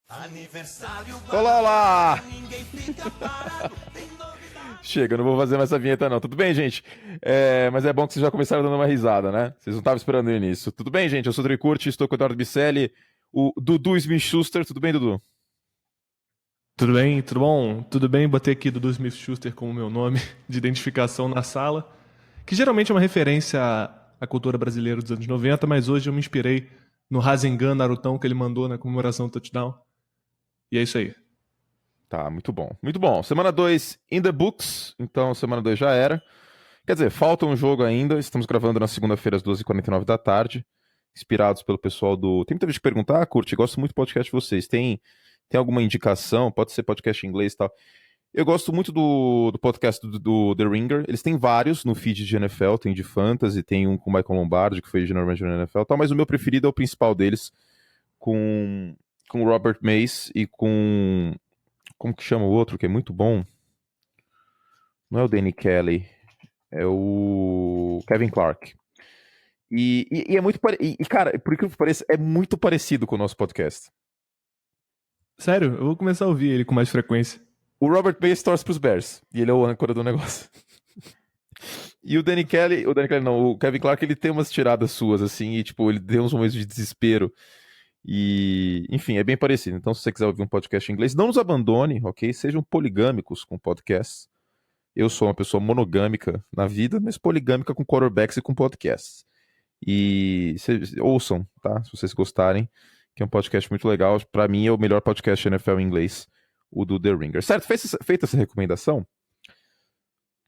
Olá, olá! Chega, não vou fazer mais essa vinheta não. Tudo bem, gente? Mas é bom que vocês já começaram dando uma risada, né? Vocês não estavam esperando o início. Tudo bem, gente? Eu sou o Dricurti, estou com o Eduardo Bicelli, o Dudu Smith-Schuster. Tudo bem, Dudu? Tudo bem? Tudo bom? Tudo bem? Botei aqui Dudu Smith-Schuster como meu nome de identificação na sala, que geralmente é uma referência à cultura brasileira dos anos 90, mas hoje eu me inspirei no Rasengan Narutão que ele mandou na comemoração do touchdown. E é isso aí. Tá, muito bom. Muito bom. Semana 2 in the books, então semana 2 já era. Quer dizer, falta um jogo ainda. Estamos gravando na segunda-feira às 12h49 da tarde, inspirados pelo pessoal do... Tem muita gente que perguntar, Curte, gosto muito do podcast de vocês. Tem alguma indicação? Pode ser podcast em inglês e tal. Eu gosto muito do podcast do The Ringer. Eles têm vários no feed de NFL, tem de Fantasy, tem um com o Michael Lombardi, que foi General Manager na NFL e tal, mas o meu preferido é o principal deles, com o Robert Mace e com... Como que chama o outro, que é muito bom? Não é o Danny Kelly, é o Kevin Clark. E é muito parecido. Cara, por incrível que pareça, é muito parecido com o nosso podcast. Sério, eu vou começar a ouvir ele com mais frequência. O Robert Mace torce pros Bears, e ele é o âncora do negócio. E o Danny Kelly não, o Kevin Clark, ele tem umas tiradas suas, assim, e tipo, ele deu uns momentos de desespero. E, enfim, é bem parecido. Então, se você quiser ouvir um podcast em inglês, não nos abandone, ok? Sejam poligâmicos com podcasts. Eu sou uma pessoa monogâmica na vida, mas poligâmica com quarterbacks e com podcasts. E ouçam, tá? Se vocês gostarem, que é um podcast muito legal. Pra mim é o melhor podcast NFL em inglês, o do The Ringer. Certo? Feita essa recomendação,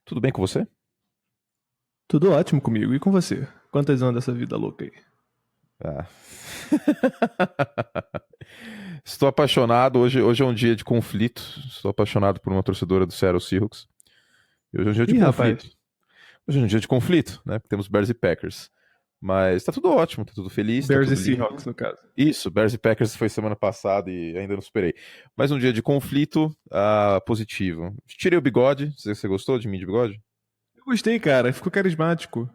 tudo bem com você? Tudo ótimo comigo. E com você? Quantas anos dessa vida louca aí? Ah. Estou apaixonado. Hoje é um dia de conflito. Estou apaixonado por uma torcedora do Seattle Seahawks. E hoje é um dia de Ih, conflito. rapaz. Hoje é um dia de conflito, né? Porque temos Bears e Packers. Mas tá tudo ótimo, tá tudo feliz, tá Bears e tudo lindo. Seahawks, no caso. Isso, Bears e Packers foi semana passada e ainda não superei. Mais um dia de conflito positivo. Tirei o bigode. Você gostou de mim de bigode? Eu gostei, cara. Ficou carismático.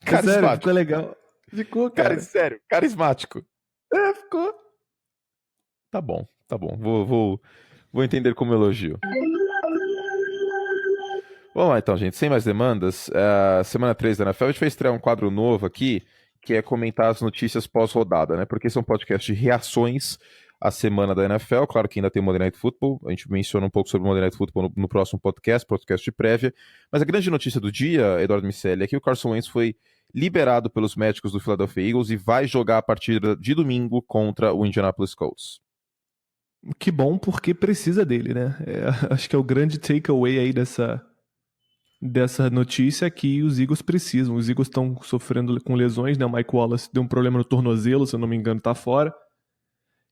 É sério, ficou Carismático. legal. Ficou, cara. Sério, carismático. É, ficou. Tá bom, tá bom. Vou entender como elogio. Vamos lá então, gente. Sem mais demandas, semana 3 da NFL, a gente vai estrear um quadro novo aqui, que é comentar as notícias pós-rodada, né? Porque esse é um podcast de reações à semana da NFL. Claro que ainda tem o Monday Night Football. A gente menciona um pouco sobre o Monday Night Football no próximo podcast de prévia. Mas a grande notícia do dia, Eduardo Micelli, é que o Carson Wentz foi liberado pelos médicos do Philadelphia Eagles e vai jogar a partir de domingo contra o Indianapolis Colts. Que bom, porque precisa dele, né? Acho que é o grande takeaway aí dessa notícia que os Eagles precisam. Os Eagles estão sofrendo com lesões, né? O Mike Wallace deu um problema no tornozelo, se eu não me engano, tá fora.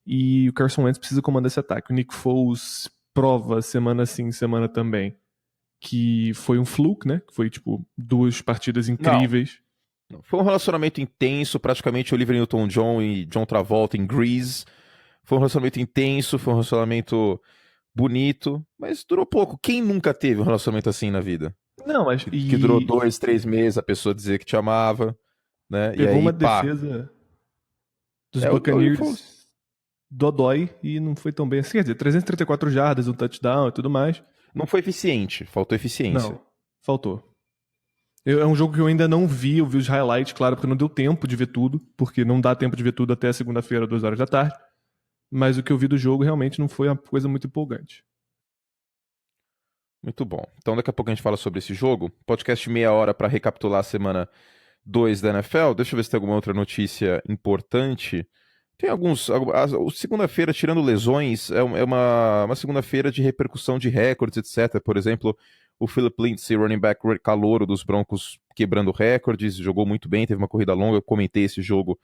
E o Carson Wentz precisa comandar esse ataque. O Nick Foles prova semana sim, semana também, que foi um fluke, né? Que foi, tipo, 2 partidas incríveis. Não. Foi um relacionamento intenso, praticamente Olivia Newton-John e John Travolta em Grease. Foi um relacionamento intenso, foi um relacionamento bonito, mas durou pouco. Quem nunca teve um relacionamento assim na vida? Não, mas... Que durou 2, 3 meses, a pessoa dizer que te amava, né? E Pegou aí, uma pá. defesa dos É o Nick Foles. Buccaneers dodói e não foi tão bem assim. Quer dizer, 334 jardas, um touchdown e tudo mais. Não foi eficiente, faltou eficiência. Não, faltou. É um jogo que eu ainda não vi, eu vi os highlights, claro, porque não deu tempo de ver tudo, porque não dá tempo de ver tudo até segunda-feira, 2 horas da tarde. Mas o que eu vi do jogo realmente não foi uma coisa muito empolgante. Muito bom. Então daqui a pouco a gente fala sobre esse jogo. Podcast de meia hora para recapitular a semana 2 da NFL. Deixa eu ver se tem alguma outra notícia importante. Tem alguns. Segunda-feira, tirando lesões, é uma segunda-feira de repercussão de recordes, etc. Por exemplo, o Philip Lindsay, running back calouro dos Broncos, quebrando recordes, jogou muito bem, teve uma corrida longa. Eu comentei esse jogo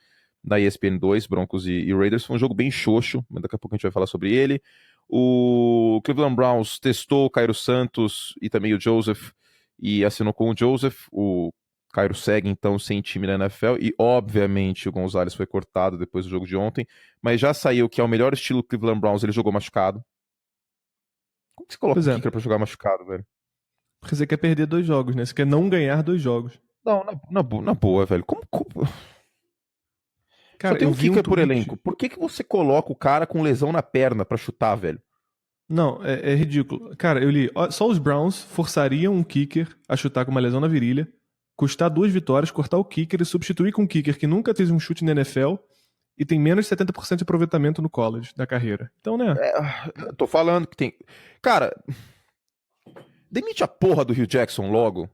da ESPN 2, Broncos e Raiders. Foi um jogo bem xoxo, mas daqui a pouco a gente vai falar sobre ele. O Cleveland Browns testou o Cairo Santos e também o Joseph e assinou com o Joseph. O Cairo segue então sem time na NFL e obviamente o Gonzalez foi cortado depois do jogo de ontem, mas já saiu que é o melhor estilo Cleveland Browns, ele jogou machucado. Como que você coloca Pois o é, kicker pra jogar machucado, velho? porque você quer perder 2 jogos, né? Você quer não ganhar 2 jogos. Não, na boa, velho. Como... Só Cara, tem eu um vi um kicker por tweet. elenco. Por que você coloca o cara com lesão na perna pra chutar, velho? Não, é ridículo. Cara, eu li. Só os Browns forçariam um kicker a chutar com uma lesão na virilha, custar 2 vitórias, cortar o kicker e substituir com um kicker que nunca fez um chute na NFL e tem menos de 70% de aproveitamento no college da carreira. Então, né? Tô falando que tem. Cara, demite a porra do Hugh Jackson logo.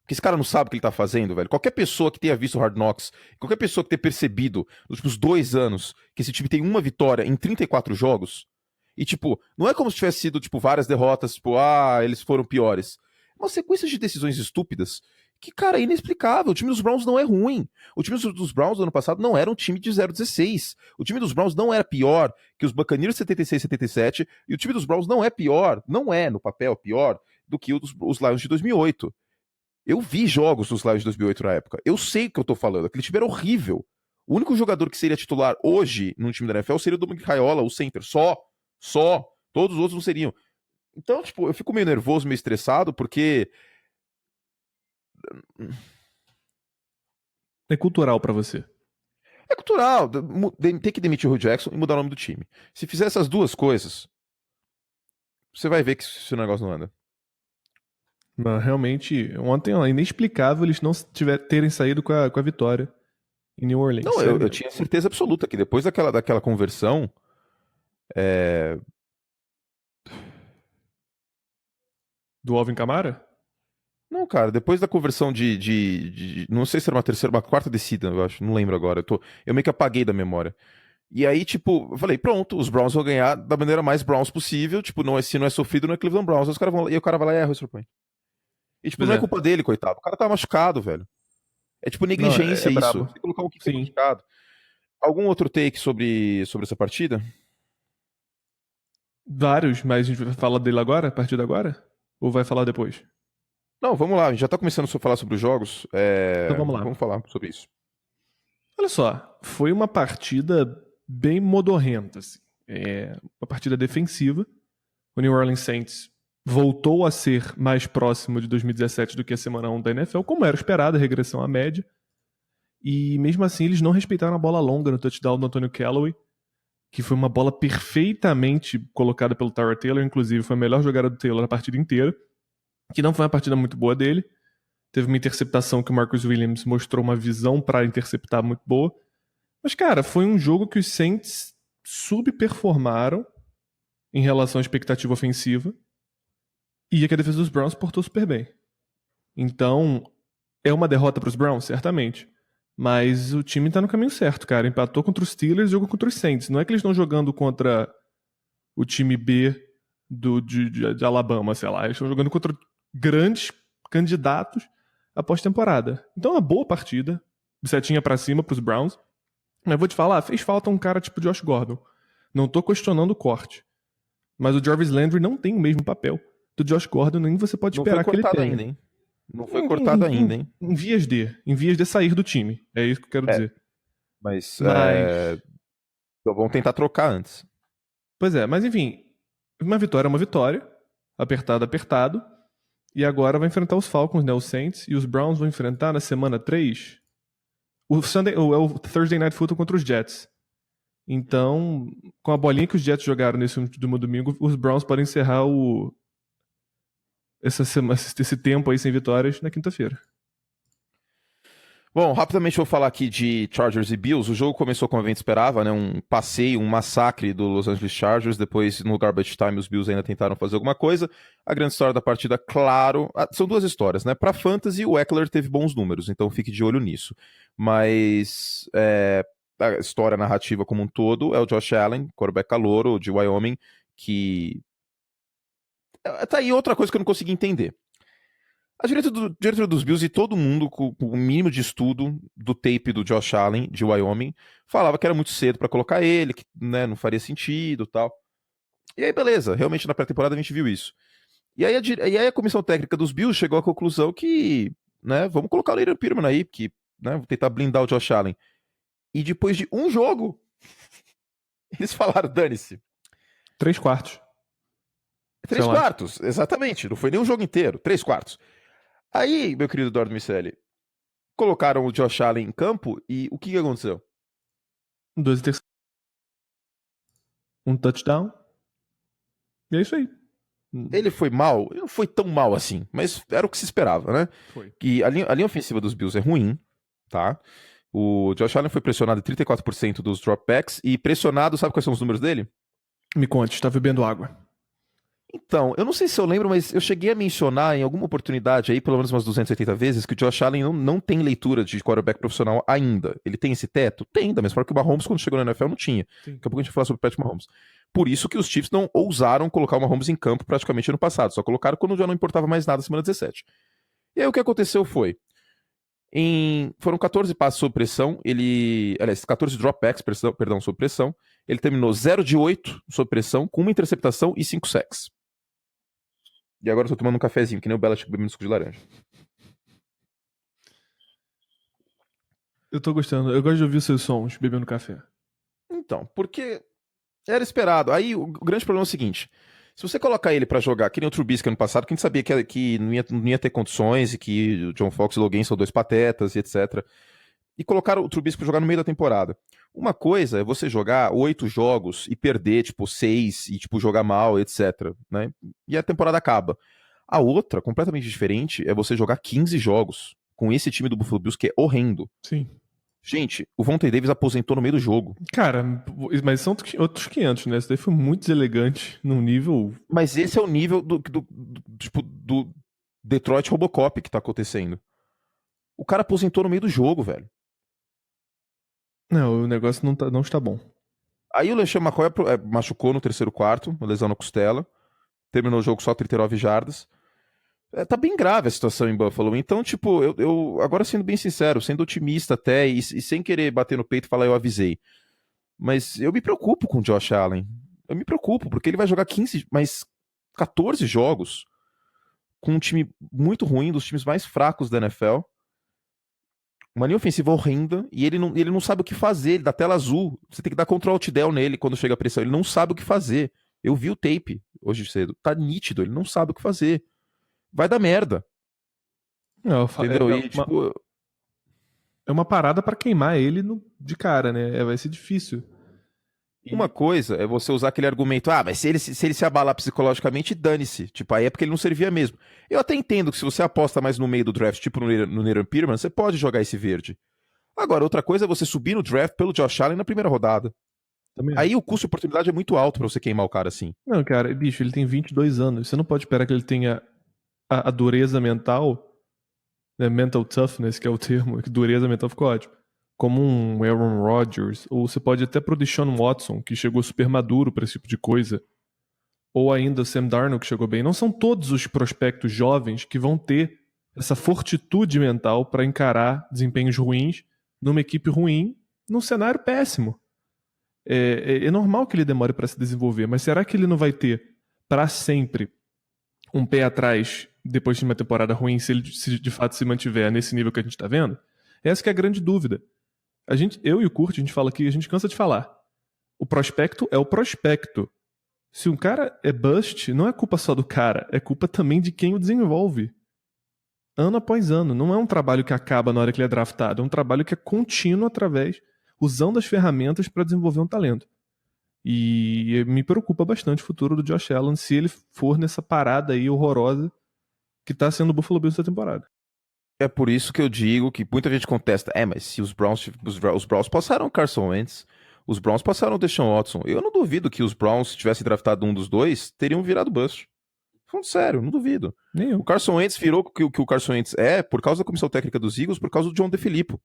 Porque esse cara não sabe o que ele tá fazendo, velho. Qualquer pessoa que tenha visto Hard Knocks, qualquer pessoa que tenha percebido nos últimos 2 anos que esse time tem uma vitória em 34 jogos, e, tipo, não é como se tivesse sido, tipo, várias derrotas, tipo, eles foram piores. É uma sequência de decisões estúpidas que, cara, é inexplicável. O time dos Browns não é ruim. O time dos Browns do ano passado não era um time de 0-16. O time dos Browns não era pior que os Buccaneers 76-77, e o time dos Browns não é pior, não é, no papel, pior do que os Lions de 2008. Eu vi jogos dos Lions de 2008 na época. Eu sei o que eu tô falando. Aquele time era horrível. O único jogador que seria titular hoje no time da NFL seria o Dominic Raiola, o center. Só. Todos os outros não seriam. Então, tipo, eu fico meio nervoso, meio estressado, porque... É cultural pra você. É cultural. Tem que demitir o Hugh Jackson e mudar o nome do time. Se fizer essas duas coisas, você vai ver que esse negócio não anda. Mas realmente, ontem é inexplicável eles não terem saído com a vitória em New Orleans. Não, eu tinha certeza absoluta que depois daquela conversão... Do Alvin Kamara? Não, cara, depois da conversão não sei se era uma terceira, uma quarta descida, eu acho, não lembro agora. Eu meio que apaguei da memória. E aí, tipo, eu falei, pronto, os Browns vão ganhar da maneira mais Browns possível. Tipo, se não é sofrido, não é Cleveland Browns. Aí os caras vão lá, e o cara vai lá e erra o extra point. E, tipo, Pois não é é. culpa dele, coitado. O cara tá machucado, velho. É tipo Não, negligência é isso. brabo. Você colocar um kicker Sim. machucado. Algum outro take sobre essa partida? Vários, mas a gente vai falar dele agora, a partir de agora? Ou vai falar depois? Não, vamos lá. A gente já tá começando a falar sobre os jogos. Então vamos lá. Vamos falar sobre isso. Olha só, foi uma partida bem modorrenta, assim. Uma partida defensiva. O New Orleans Saints voltou a ser mais próximo de 2017 do que a semana 1 da NFL, como era esperado, a regressão à média. E mesmo assim, eles não respeitaram a bola longa no touchdown do Antonio Callaway, que foi uma bola perfeitamente colocada pelo Tyrod Taylor, inclusive foi a melhor jogada do Taylor na partida inteira, que não foi uma partida muito boa dele. Teve uma interceptação que o Marcus Williams mostrou uma visão para interceptar muito boa. Mas, cara, foi um jogo que os Saints subperformaram em relação à expectativa ofensiva e que a defesa dos Browns portou super bem. Então, é uma derrota para os Browns, certamente. Mas o time tá no caminho certo, cara. Empatou contra os Steelers e jogou contra os Saints. Não é que eles estão jogando contra o time B de Alabama, sei lá. Eles estão jogando contra grandes candidatos à pós-temporada. Então é uma boa partida. Setinha pra cima pros Browns. Mas vou te falar, fez falta um cara tipo Josh Gordon. Não tô questionando o corte. Mas o Jarvis Landry não tem o mesmo papel do Josh Gordon, nem você pode esperar que ele tenha. Ainda, hein? Não foi cortado ainda, hein? Em vias de sair do time. É isso que eu quero dizer. Mas então vamos tentar trocar antes. Pois é, mas enfim, uma vitória é uma vitória. Apertado, apertado. E agora vai enfrentar os Falcons, né? Os Saints. E os Browns vão enfrentar na semana 3 o Thursday Night Football contra os Jets. Então, com a bolinha que os Jets jogaram nesse último domingo, os Browns podem encerrar esse tempo aí sem vitórias na quinta-feira. Bom, rapidamente eu vou falar aqui de Chargers e Bills. O jogo começou como a gente esperava, né? Um passeio, um massacre do Los Angeles Chargers. Depois, no garbage time, os Bills ainda tentaram fazer alguma coisa. A grande história da partida, claro... são duas histórias, né? Pra Fantasy, o Eckler teve bons números, então fique de olho nisso. Mas a história narrativa como um todo é o Josh Allen, quarterback calouro de Wyoming, que... Tá aí outra coisa que eu não consegui entender. A diretora dos Bills e todo mundo com o mínimo de estudo do tape do Josh Allen, de Wyoming, falava que era muito cedo pra colocar ele, que, né, não faria sentido e tal. E aí, beleza, realmente na pré-temporada a gente viu isso. E aí a comissão técnica dos Bills chegou à conclusão que, né, vamos colocar o Adrian Peterman aí, que, né, vou tentar blindar o Josh Allen. E depois de um jogo, eles falaram, dane-se. 3/4. 3/4, exatamente, não foi nem um jogo inteiro, 3/4. Aí, meu querido Eduardo Miceli, colocaram o Josh Allen em campo e o que aconteceu? 2 interceptações, um touchdown. E é isso aí. Ele foi mal? Ele não foi tão mal assim, mas era o que se esperava, né? Foi. Que a linha ofensiva dos Bills é ruim, tá? O Josh Allen foi pressionado em 34% dos dropbacks e pressionado, sabe quais são os números dele? Me conte, está bebendo água. Então, eu não sei se eu lembro, mas eu cheguei a mencionar em alguma oportunidade aí, pelo menos umas 280 vezes, que o Josh Allen não tem leitura de quarterback profissional ainda. Ele tem esse teto? Tem, da mesma forma que o Mahomes, quando chegou na NFL, não tinha. Sim. Daqui a pouco a gente vai falar sobre o Patrick Mahomes. Por isso que os Chiefs não ousaram colocar o Mahomes em campo praticamente ano passado. Só colocaram quando já não importava mais nada, semana 17. E aí o que aconteceu foi... Foram 14 passos sob pressão, aliás, 14 dropbacks, perdão, sob pressão. Ele terminou 0 de 8 sob pressão, com uma interceptação e 5 sacks. E agora eu tô tomando um cafezinho, que nem o Belichick bebendo suco de laranja. Eu tô gostando. Eu gosto de ouvir os seus sons bebendo café. Então, porque era esperado. Aí o grande problema é o seguinte: se você colocar ele pra jogar, que nem o Trubisky ano passado, que a gente sabia que não ia ter condições e que o John Fox e o Logan são dois patetas e etc. E colocaram o Trubisky pra jogar no meio da temporada. Uma coisa é você jogar 8 jogos e perder, tipo, 6 e, tipo, jogar mal, etc. Né? E a temporada acaba. A outra, completamente diferente, é você jogar 15 jogos com esse time do Buffalo Bills que é horrendo. Sim. Gente, o Vontae Davis aposentou no meio do jogo. Cara, mas são outros 500, né? Isso daí foi muito deselegante num nível... Mas esse é o nível tipo, do Detroit Robocop que tá acontecendo. O cara aposentou no meio do jogo, velho. Não, o negócio não está bom. Aí o LeSean McCoy machucou no terceiro quarto, uma lesão na costela. Terminou o jogo só 39 jardas. Tá bem grave a situação em Buffalo. Então, tipo, eu agora sendo bem sincero, sendo otimista até, e sem querer bater no peito e falar eu avisei. Mas eu me preocupo com o Josh Allen. Eu me preocupo, porque ele vai jogar 14 jogos com um time muito ruim, dos times mais fracos da NFL. Uma linha ofensiva horrenda, e ele não sabe o que fazer, ele dá tela azul. Você tem que dar Ctrl Alt Del nele quando chega a pressão. Ele não sabe o que fazer. Eu vi o tape hoje cedo. Tá nítido, ele não sabe o que fazer. Vai dar merda. Não, Entendeu? E, tipo... É uma parada pra queimar ele de cara, né? Vai ser difícil. Uma coisa é você usar aquele argumento, mas se ele se abalar psicologicamente, dane-se. Tipo, aí é porque ele não servia mesmo. Eu até entendo que se você aposta mais no meio do draft, tipo no Nathan Peterman, você pode jogar esse verde. Agora, outra coisa é você subir no draft pelo Josh Allen na primeira rodada. Também Aí o custo de oportunidade é muito alto pra você queimar o cara assim. Não, cara, bicho, ele tem 22 anos. Você não pode esperar que ele tenha a dureza mental, né? Mental toughness, que é o termo. Dureza mental ficou ótimo. Como um Aaron Rodgers. Ou você pode até pro Deshaun Watson, que chegou super maduro pra esse tipo de coisa. Ou ainda o Sam Darnold, que chegou bem. Não são todos os prospectos jovens que vão ter essa fortitude mental pra encarar desempenhos ruins numa equipe ruim, num cenário péssimo. É normal que ele demore para se desenvolver, mas será que ele não vai ter para sempre um pé atrás depois de uma temporada ruim se ele de fato se mantiver nesse nível que a gente está vendo? Essa que é a grande dúvida. Eu e o Kurt, a gente fala aqui, a gente cansa de falar. O prospecto é o prospecto. Se um cara é bust, não é culpa só do cara, é culpa também de quem o desenvolve. Ano após ano. Não é um trabalho que acaba na hora que ele é draftado, é um trabalho que é contínuo usando as ferramentas para desenvolver um talento. E me preocupa bastante o futuro do Josh Allen se ele for nessa parada aí horrorosa que tá sendo o Buffalo Bills essa temporada. É por isso que eu digo que muita gente contesta, mas se os Browns passaram o Carson Wentz, os Browns passaram o Deshaun Watson, eu não duvido que os Browns, se tivessem draftado um dos dois, teriam virado bust. Falando sério, não duvido. Nem eu. O Carson Wentz virou o que o Carson Wentz é por causa da comissão técnica dos Eagles, por causa do John DeFilippo.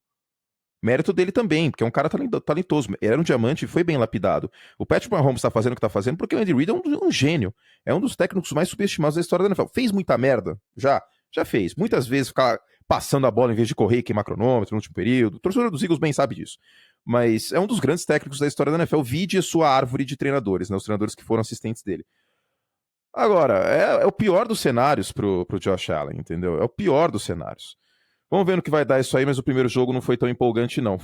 Mérito dele também, porque é um cara talentoso. Ele era um diamante e foi bem lapidado. O Patrick Mahomes tá fazendo o que tá fazendo porque o Andy Reid é um gênio. É um dos técnicos mais subestimados da história da NFL. Fez muita merda? Já fez. Muitas vezes ficar passando a bola em vez de correr e queimar cronômetro no último período. O torcedor dos Eagles bem sabe disso. Mas é um dos grandes técnicos da história da NFL. Vide a sua árvore de treinadores, né? Os treinadores que foram assistentes dele. Agora, é o pior dos cenários pro Josh Allen, entendeu? É o pior dos cenários. Vamos ver no que vai dar isso aí, mas o primeiro jogo não foi tão empolgante, não.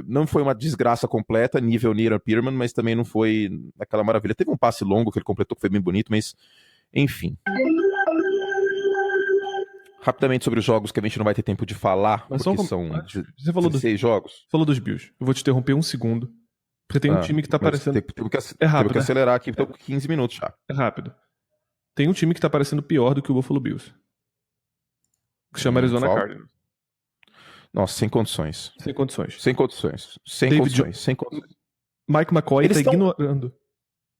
Não foi uma desgraça completa, nível Nathan Peterman, mas também não foi aquela maravilha. Teve um passe longo que ele completou, que foi bem bonito, mas enfim. Rapidamente sobre os jogos que a gente não vai ter tempo de falar, Mas porque são você falou 16 jogos. Falou dos Bills. Eu vou te interromper um segundo Porque tem um time que tá mas parecendo... temos que, É rápido, temos que né? acelerar aqui, estamos com 15 minutos já. É rápido. Tem um time que tá parecendo pior do que o Buffalo Bills. Que chama Arizona Qual? Cardinals. Nossa, sem condições. Sem condições. Sem condições. Sem David condições. Sem condições. Mike McCoy Eles tá estão. ignorando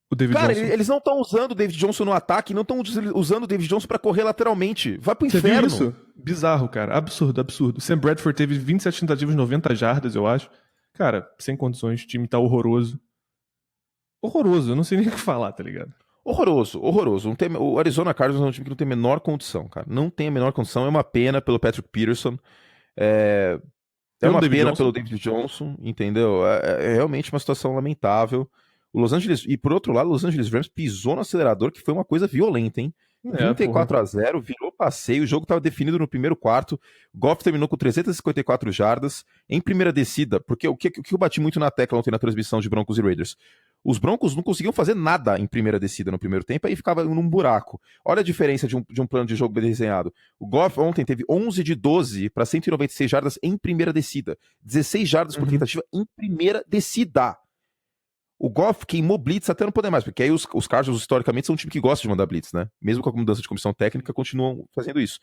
o David Cara, Johnson. eles não estão usando o David Johnson no ataque, não estão usando o David Johnson pra correr lateralmente. Vai pro Você viu inferno. isso? Bizarro, cara. Absurdo, absurdo. Sam Bradford teve 27 tentativas, 90 jardas, eu acho. Cara, sem condições, o time tá horroroso. Horroroso, eu não sei nem o que falar, tá ligado? Horroroso, horroroso. O Arizona Cardinals é um time que não tem a menor condição, cara. Não tem a menor condição. É uma pena pelo Patrick Peterson. É Pelo uma David pena Johnson. pelo David Johnson, entendeu? É realmente uma situação lamentável. O Los Angeles, e por outro lado, o Los Angeles Rams pisou no acelerador, que foi uma coisa violenta, hein? 34-0, virou passeio, o jogo estava definido no primeiro quarto. Goff terminou com 354 jardas em primeira descida, porque o que eu bati muito na tecla ontem na transmissão de Broncos e Raiders? Os Broncos não conseguiam fazer nada em primeira descida no primeiro tempo, aí ficava num buraco. Olha a diferença de um plano de jogo bem desenhado. O Goff ontem teve 11 de 12 para 196 jardas em primeira descida. 16 jardas por tentativa em primeira descida. O Goff queimou blitz até não poder mais, porque aí os Cardinals, historicamente, são um time que gosta de mandar blitz, né? Mesmo com a mudança de comissão técnica, continuam fazendo isso.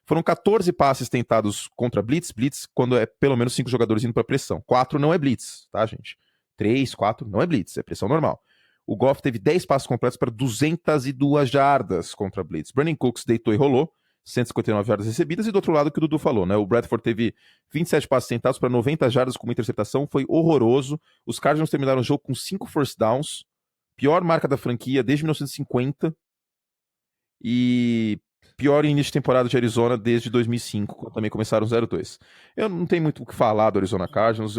Foram 14 passes tentados contra blitz, quando é pelo menos 5 jogadores indo para pressão. 4 não é blitz, tá, gente? 3, 4 não é blitz, é pressão normal. O Goff teve 10 passes completos para 202 jardas contra blitz. Brandon Cooks deitou e rolou, 159 jardas recebidas, e do outro lado que o Dudu falou, né? O Bradford teve 27 passes tentados para 90 jardas com uma interceptação, foi horroroso. Os Cardinals terminaram o jogo com 5 first downs, pior marca da franquia desde 1950, e pior início de temporada de Arizona desde 2005, quando também começaram 0-2. Eu não tenho muito o que falar do Arizona Cardinals,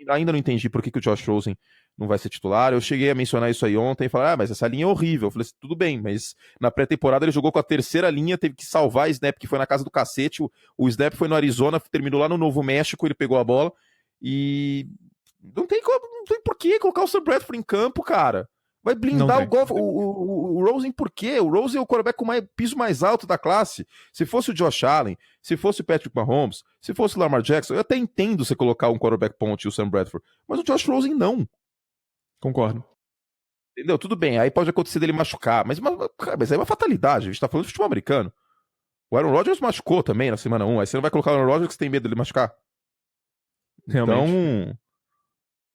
ainda não entendi por que o Josh Rosen não vai ser titular. Eu cheguei a mencionar isso aí ontem e falar, mas essa linha é horrível. Eu falei assim, tudo bem, mas na pré-temporada ele jogou com a terceira linha, teve que salvar a snap, que foi na casa do cacete. O snap foi no Arizona, terminou lá no Novo México, ele pegou a bola e não tem por que colocar o Sam Bradford em campo, cara. Vai blindar o Rosen por quê? O Rosen é o quarterback com piso mais alto da classe. Se fosse o Josh Allen, se fosse o Patrick Mahomes, se fosse o Lamar Jackson, eu até entendo você colocar um quarterback ponte e o Sam Bradford, mas o Josh Rosen não. Concordo. Entendeu? Tudo bem, aí pode acontecer dele machucar, mas aí é uma fatalidade, a gente tá falando de futebol americano. O Aaron Rodgers machucou também na semana 1, aí você não vai colocar o Aaron Rodgers que você tem medo dele machucar? Realmente.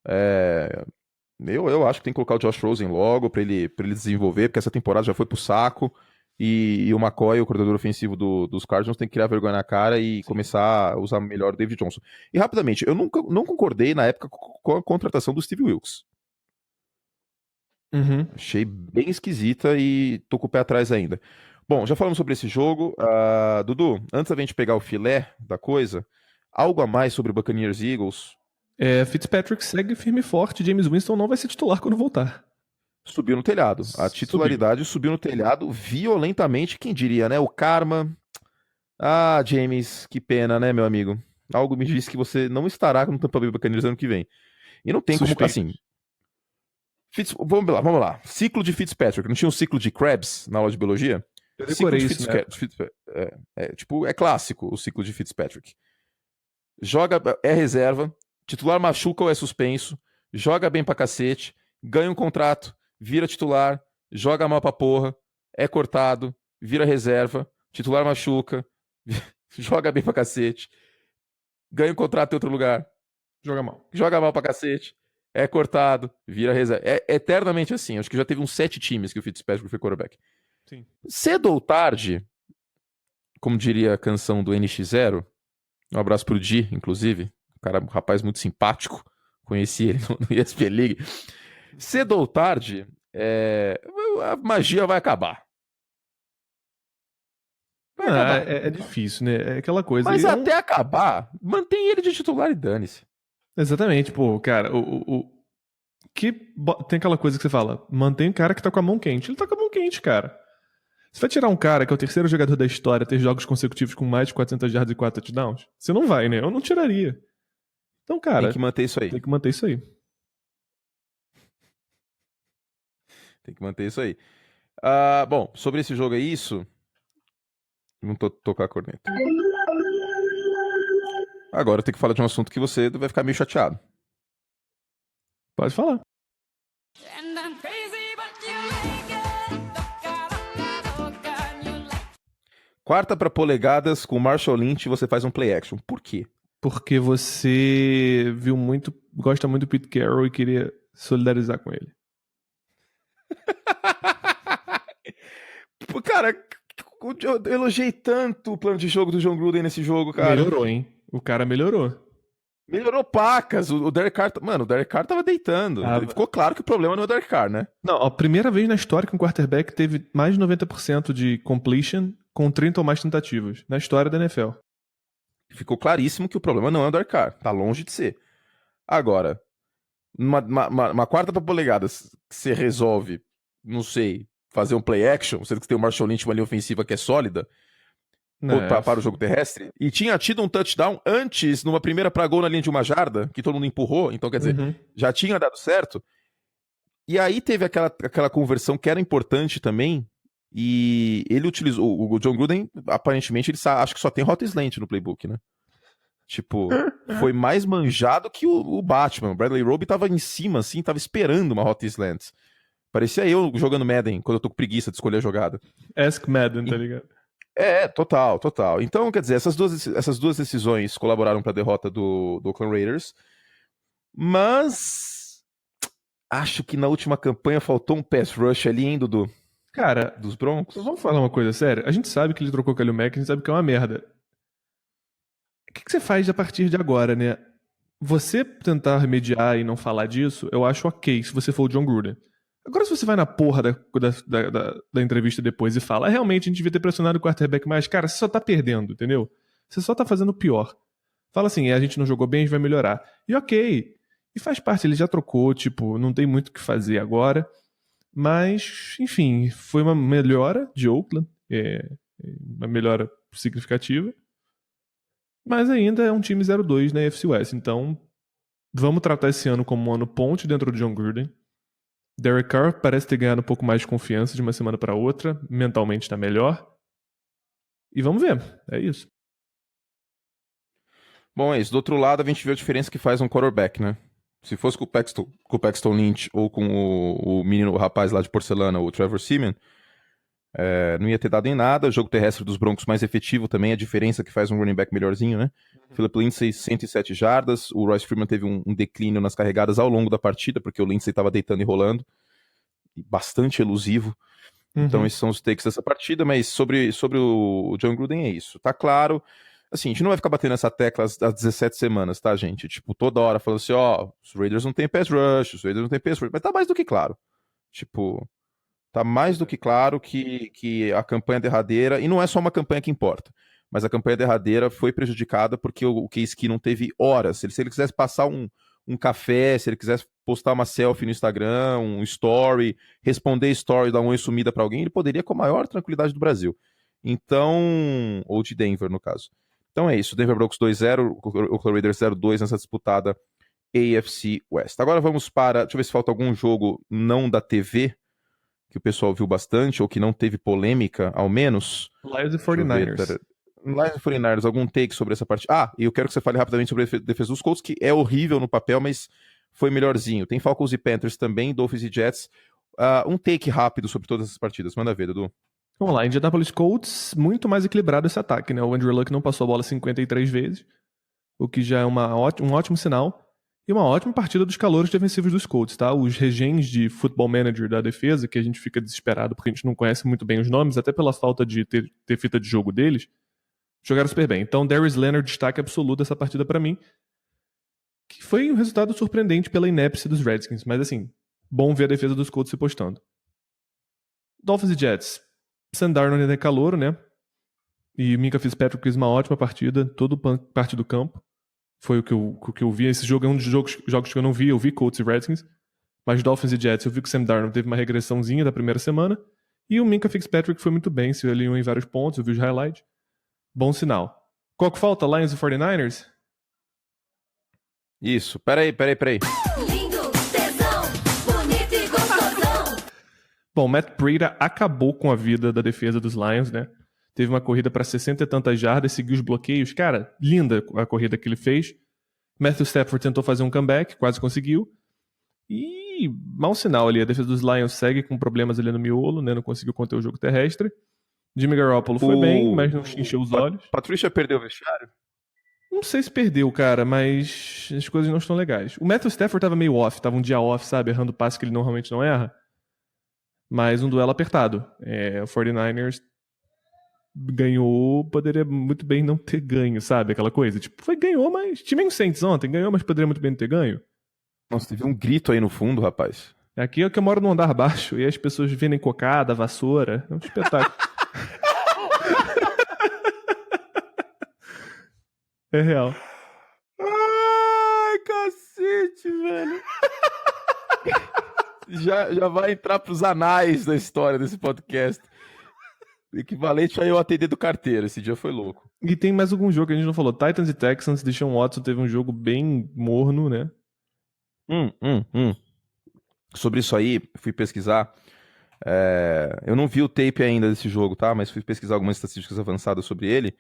Então, eu acho que tem que colocar o Josh Rosen logo pra ele desenvolver, porque essa temporada já foi pro saco, e o McCoy, o coordenador ofensivo dos Cardinals, tem que criar vergonha na cara e começar a usar melhor o David Johnson. E rapidamente, eu não concordei na época com a contratação do Steve Wilkes. Achei bem esquisita e tô com o pé atrás ainda. Bom, já falamos sobre esse jogo. Dudu, antes da gente pegar o filé da coisa, algo a mais sobre o Buccaneers e Eagles? Fitzpatrick segue firme e forte. James Winston não vai ser titular quando voltar. Subiu no telhado. A titularidade subiu no telhado violentamente. Quem diria, né? O karma. Ah, James, que pena, né, meu amigo? Algo me disse que você não estará no Tampa Bay Buccaneers ano que vem. E não tem como, assim... Vamos lá. Ciclo de Fitzpatrick. Não tinha um ciclo de Krebs na aula de biologia? Eu decorei isso, né? É clássico o ciclo de Fitzpatrick. Joga, é reserva, titular machuca ou é suspenso, joga bem pra cacete, ganha um contrato, vira titular, joga mal pra porra, é cortado, vira reserva, titular machuca, joga bem pra cacete, ganha um contrato em outro lugar, joga mal pra cacete, é cortado, vira reserva. É eternamente assim. Acho que já teve uns 7 times que o Fitzpatrick foi quarterback. Sim. Cedo ou tarde, como diria a canção do NX0, um abraço pro Di, inclusive, um rapaz muito simpático, conheci ele no ESPN League. Cedo ou tarde, a magia vai acabar. Vai acabar. É difícil, né? É aquela coisa. Mas até acabar, mantém ele de titular e dane-se. Exatamente, pô, cara, tem aquela coisa que você fala, mantém o cara que tá com a mão quente. Ele tá com a mão quente, cara. Você vai tirar um cara que é o terceiro jogador da história, ter jogos consecutivos com mais de 400 yards e 4 touchdowns? Você não vai, né? Eu não tiraria. Então, cara... Tem que manter isso aí. Tem que manter isso aí. Tem que manter isso aí. Bom, sobre esse jogo é isso. Não tô tocar a corneta. Agora eu tenho que falar de um assunto que você vai ficar meio chateado. Pode falar. Quarta para polegadas com Marshall Lynch, você faz um play action. Por quê? Porque você gosta muito do Pete Carroll e queria solidarizar com ele. Cara, eu elogiei tanto o plano de jogo do John Gruden nesse jogo, cara. Melhorou, hein? O cara melhorou. Melhorou pacas. O Derek Carr... Mano, o Derek Carr tava deitando. Ficou claro que o problema não é o Derek Carr, né? Não, a primeira vez na história que um quarterback teve mais de 90% de completion com 30 ou mais tentativas. Na história da NFL. Ficou claríssimo que o problema não é o Derek Carr. Tá longe de ser. Agora, uma quarta pra polegadas que você resolve, não sei, fazer um play action, sendo que tem o Marshall Lynch, uma linha ofensiva que é sólida, para o jogo terrestre, e tinha tido um touchdown antes, numa primeira pra gol na linha de 1 jarda, que todo mundo empurrou, então quer dizer, já tinha dado certo. E aí teve aquela conversão que era importante também, e ele utilizou, o John Gruden, aparentemente, ele acho que só tem hot slant no playbook, né? Tipo, foi mais manjado que o Batman. O Bradley Roby tava em cima, assim, tava esperando uma hot slant. Parecia eu jogando Madden, quando eu tô com preguiça de escolher a jogada. Ask Madden, tá ligado? Total. Então, quer dizer, essas duas decisões colaboraram pra derrota do Oakland Raiders. Mas acho que na última campanha faltou um pass rush ali, hein, Dudu? Cara, dos Broncos. Vamos falar uma coisa séria? A gente sabe que ele trocou o Khalil Mack, a gente sabe que é uma merda. O que você faz a partir de agora, né? Você tentar remediar e não falar disso, eu acho ok, se você for o John Gruden. Agora, se você vai na porra da entrevista depois e fala, realmente a gente devia ter pressionado o quarterback mais, cara, você só tá perdendo, entendeu? Você só tá fazendo pior. Fala assim, a gente não jogou bem, a gente vai melhorar. E ok, e faz parte, ele já trocou, tipo, não tem muito o que fazer agora. Mas, enfim, foi uma melhora de Oakland, uma melhora significativa. Mas ainda é um time 0-2 na AFC West, então vamos tratar esse ano como um ano ponte dentro do John Gruden. Derek Carr parece ter ganhado um pouco mais de confiança de uma semana para outra, mentalmente está melhor. E vamos ver, é isso. Bom, é isso. Do outro lado, a gente vê a diferença que faz um quarterback, né? Se fosse com o Paxton Lynch ou com o rapaz lá de porcelana, o Trevor Siemian, não ia ter dado em nada. O jogo terrestre dos Broncos mais efetivo também, a diferença que faz um running back melhorzinho, né? Philip Lindsay, 107 jardas. O Royce Freeman teve um declínio nas carregadas ao longo da partida, porque o Lindsay estava deitando e rolando. Bastante elusivo. Então esses são os takes dessa partida, mas sobre o John Gruden é isso. Tá claro. Assim, a gente não vai ficar batendo essa tecla às 17 semanas, tá, gente? Tipo, toda hora falando assim, os Raiders não tem pass rush, os Raiders não tem pass rush, mas tá mais do que claro. Tipo, tá mais do que claro que a campanha derradeira, e não é só uma campanha que importa, mas a campanha derradeira foi prejudicada porque o Case Keenum teve horas. Se ele quisesse passar um café, se ele quisesse postar uma selfie no Instagram, um story, responder story, dar uma oi sumida pra alguém, ele poderia com a maior tranquilidade do Brasil. Então, ou de Denver, no caso. Então é isso, Denver Broncos 2-0, o Oakland Raiders 0-2 nessa disputada AFC West. Agora vamos para, deixa eu ver se falta algum jogo não da TV, que o pessoal viu bastante, ou que não teve polêmica, ao menos. Lions e 49ers. Lions e 49ers, algum take sobre essa partida? E eu quero que você fale rapidamente sobre a defesa dos Colts, que é horrível no papel, mas foi melhorzinho. Tem Falcons e Panthers também, Dolphins e Jets. Um take rápido sobre todas essas partidas. Manda ver, Dudu. Vamos lá, Indianapolis Colts, muito mais equilibrado esse ataque, né? O Andrew Luck não passou a bola 53 vezes, o que já é um ótimo sinal. E uma ótima partida dos calouros defensivos dos Colts, tá? Os regens de Football Manager da defesa, que a gente fica desesperado porque a gente não conhece muito bem os nomes, até pela falta de ter fita de jogo deles, jogaram super bem. Então, Darius Leonard, destaque absoluto dessa partida pra mim, que foi um resultado surpreendente pela inépcia dos Redskins, mas assim, bom ver a defesa dos Colts se postando. Dolphins e Jets. Sam Darnold ainda é calouro, né? E Minkah Fitzpatrick fez uma ótima partida, toda parte do campo. Foi o que eu vi. Esse jogo é um dos jogos que eu não vi. Eu vi Colts e Redskins. Mas Dolphins e Jets, eu vi que o Sam Darnold teve uma regressãozinha da primeira semana. E o Minkah Fitzpatrick foi muito bem. Se alinhou em vários pontos, eu vi os highlights. Bom sinal. Qual que falta? Lions e 49ers? Isso. Peraí. Lindo, tesão, bonito e gostosão. Bom, Matt Breida acabou com a vida da defesa dos Lions, né? Teve uma corrida para 60 e tantas jardas, seguiu os bloqueios. Cara, linda a corrida que ele fez. Matthew Stafford tentou fazer um comeback, quase conseguiu. E mau sinal ali, a defesa dos Lions segue com problemas ali no miolo, né? Não conseguiu conter o jogo terrestre. Jimmy Garoppolo foi bem, mas não encheu os olhos. Patrícia perdeu o vestiário? Não sei se perdeu, cara, mas as coisas não estão legais. O Matthew Stafford tava meio off, tava um dia off, sabe? Errando passe que ele normalmente não erra. Mas um duelo apertado. O 49ers ganhou, poderia muito bem não ter ganho, sabe? Aquela coisa. Tipo, ganhou, mas. Time em Saints ontem, ganhou, mas poderia muito bem não ter ganho. Nossa, teve um grito aí no fundo, rapaz. Aqui é que eu moro no andar baixo e as pessoas vendem cocada, vassoura. É um espetáculo. É real. Ai, cacete, velho. já vai entrar pros anais da história desse podcast. Equivalente a eu atender do carteiro. Esse dia foi louco. E tem mais algum jogo que a gente não falou. Titans e Texans, Deshaun Watson teve um jogo bem morno, né? Sobre isso aí, fui pesquisar. Eu não vi o tape ainda desse jogo, tá? Mas fui pesquisar algumas estatísticas avançadas sobre ele.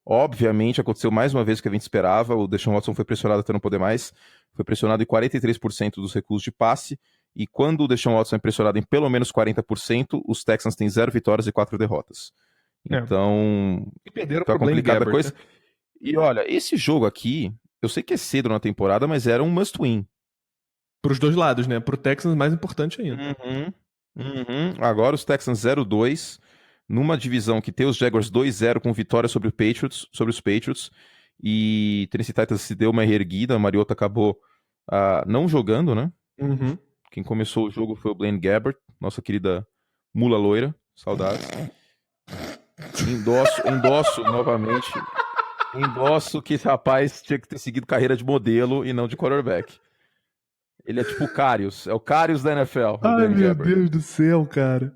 Obviamente, aconteceu mais uma vez o que a gente esperava. O Deshaun Watson foi pressionado até não poder mais. Foi pressionado em 43% dos recuos de passe. E quando o Deshaun Watson é pressionado em pelo menos 40%, os Texans têm 0 vitórias e 4 derrotas. Então, E perderam tá pro Blaine complicada a Gabbert, coisa. né? E olha, esse jogo aqui, eu sei que é cedo na temporada, mas era um must-win. Pros dois lados, né? Pro Texans, mais importante ainda. Agora os Texans 0-2, numa divisão que tem os Jaguars 2-0 com vitória sobre os Patriots, e Tennessee Titans se deu uma reerguida, a Mariota acabou não jogando, né? Uhum. Quem começou o jogo foi o Blaine Gabbert, nossa querida mula loira, saudades. Endosso novamente, endosso que esse rapaz tinha que ter seguido carreira de modelo e não de quarterback. Ele é tipo o Karius, é o Karius da NFL. Ai, meu Deus do céu, cara.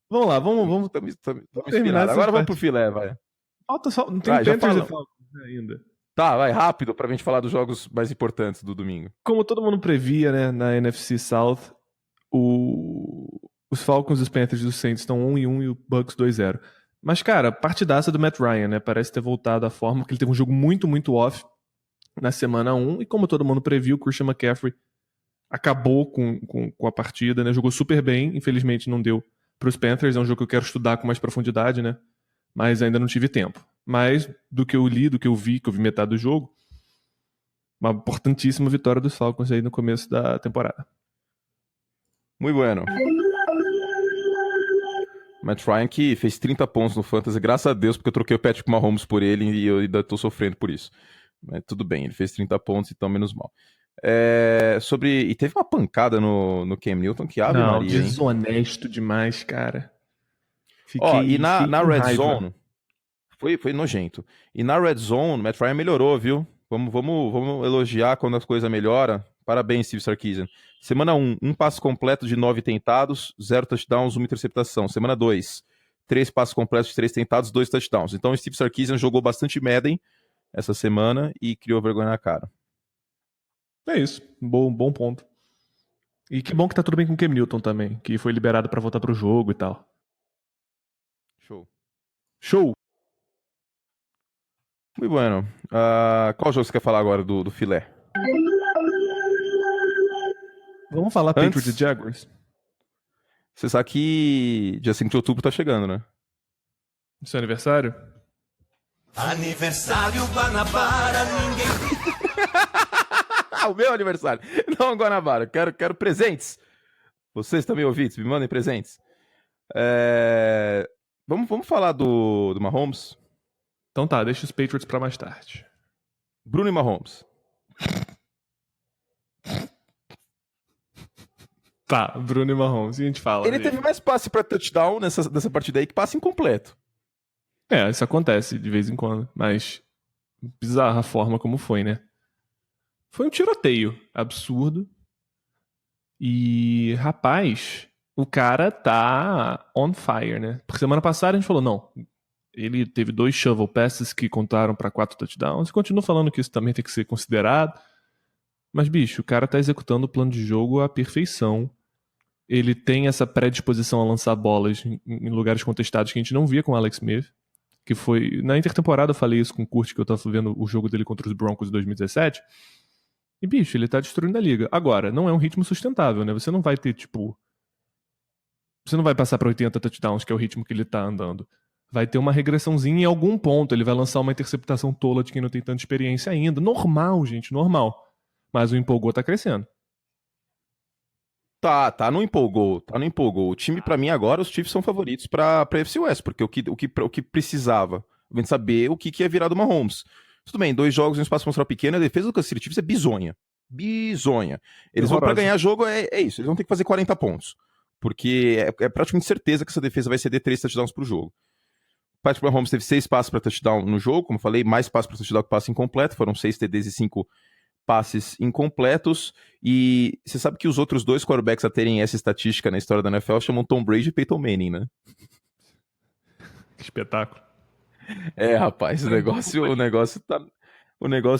Vamos lá, vamos Estamos terminar inspirados. essa Agora vamos parte. pro filé, vai. Falta só. Não tem Vai, já Panthers e fala. Falcons ainda. Tá, vai rápido pra gente falar dos jogos mais importantes do domingo. Como todo mundo previa, né, na NFC South, os Falcons, os Panthers e os Saints estão 1-1 e o Bucks 2-0. Mas, cara, partidaça do Matt Ryan, né? Parece ter voltado à forma, porque ele teve um jogo muito, muito off na semana 1. E como todo mundo previu, o Christian McCaffrey acabou com a partida, né? Jogou super bem. Infelizmente não deu pros Panthers. É um jogo que eu quero estudar com mais profundidade, né? Mas ainda não tive tempo. Mas do que eu li, do que eu vi metade do jogo, uma importantíssima vitória dos Falcons aí no começo da temporada. Muito bueno. Matt Ryan que fez 30 pontos no Fantasy, graças a Deus, porque eu troquei o Patrick Mahomes por ele e eu ainda tô sofrendo por isso. Mas tudo bem, ele fez 30 pontos, então menos mal. E teve uma pancada no Cam Newton que Ave Não, Maria, hein? desonesto demais, cara. E na fiquei com Red raiva. Zone, foi nojento. E na Red Zone, Matt Ryan melhorou, viu? Vamos elogiar quando as coisas melhoram. Parabéns, Steve Sarkisian. Semana 1, um passe completo de 9 tentados, 0 touchdowns, 1 interceptação. Semana 2, 3 passes completos de 3 tentados, 2 touchdowns. Então o Steve Sarkisian jogou bastante Madden essa semana e criou vergonha na cara. É isso, bom ponto. E que bom que tá tudo bem com o Cam Newton também, que foi liberado pra voltar pro jogo e tal. Show! Muito bueno. Qual jogo você quer falar agora do filé? Vamos falar Antes- Patriots e Jaguars? Você sabe que dia 5 de outubro tá chegando, né? Seu aniversário? Aniversário Guanabara, ninguém. O meu aniversário. Não, Guanabara. Quero presentes. Vocês também ouvintes, me mandem presentes. Vamos falar do Mahomes? Então tá, deixa os Patriots pra mais tarde. Bruno e Mahomes. Tá, Bruno e Mahomes, e a gente fala. Ele aí. teve mais passe pra touchdown nessa partida aí que passe incompleto. Isso acontece de vez em quando, mas bizarra a forma como foi, né? Foi um tiroteio absurdo. E, rapaz, o cara tá on fire, né? Porque semana passada a gente falou, não, ele teve 2 shovel passes que contaram pra 4 touchdowns e continua falando que isso também tem que ser considerado. Mas, bicho, o cara tá executando o plano de jogo à perfeição. Ele tem essa predisposição a lançar bolas em lugares contestados que a gente não via com o Alex Smith. Que foi... Na intertemporada eu falei isso com o Kurt, que eu tava vendo o jogo dele contra os Broncos em 2017. E, bicho, ele tá destruindo a liga. Agora, não é um ritmo sustentável, né? Você não vai ter, tipo... Você não vai passar pra 80 touchdowns, que é o ritmo que ele tá andando. Vai ter uma regressãozinha em algum ponto. Ele vai lançar uma interceptação tola de quem não tem tanta experiência ainda. Normal, gente, normal. Mas o empolgou tá crescendo. Não empolgou, tá, não empolgou. O time, pra mim, agora, os Chiefs são favoritos pra FC West, porque o que precisava, a gente saber o que ia virar do Mahomes. Tudo bem, 2 jogos em um espaço amostral pequeno, a defesa do Kansas City Chiefs é bizonha. Bizonha. Eles vão pra Horrorosa. ganhar jogo, é isso, eles vão ter que fazer 40 pontos. Porque é praticamente certeza que essa defesa vai ceder 3 touchdowns pro jogo. O Patrick Mahomes teve 6 passes pra touchdown no jogo, como eu falei, mais passes pra touchdown que passe incompleto, foram 6 TDs e 5 passes incompletos, e você sabe que os outros 2 quarterbacks a terem essa estatística na história da NFL chamam Tom Brady e Peyton Manning, né? Que espetáculo. Rapaz, o negócio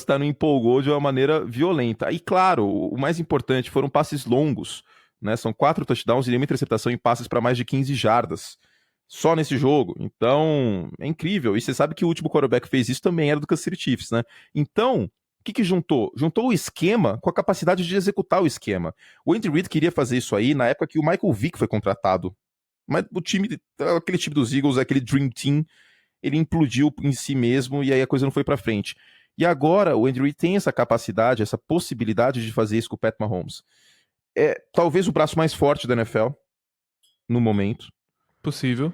tá no empolgou de uma maneira violenta. E claro, o mais importante foram passes longos, né? São 4 touchdowns e nenhuma interceptação em passes para mais de 15 jardas. Só nesse jogo. Então, é incrível. E você sabe que o último quarterback que fez isso também era do Kansas City Chiefs, né? Então, o que juntou? Juntou o esquema com a capacidade de executar o esquema. O Andy Reid queria fazer isso aí na época que o Michael Vick foi contratado. Mas aquele time dos Eagles, aquele Dream Team, ele implodiu em si mesmo e aí a coisa não foi pra frente. E agora o Andy Reid tem essa capacidade, essa possibilidade de fazer isso com o Pat Mahomes. É talvez o braço mais forte da NFL no momento. Possível.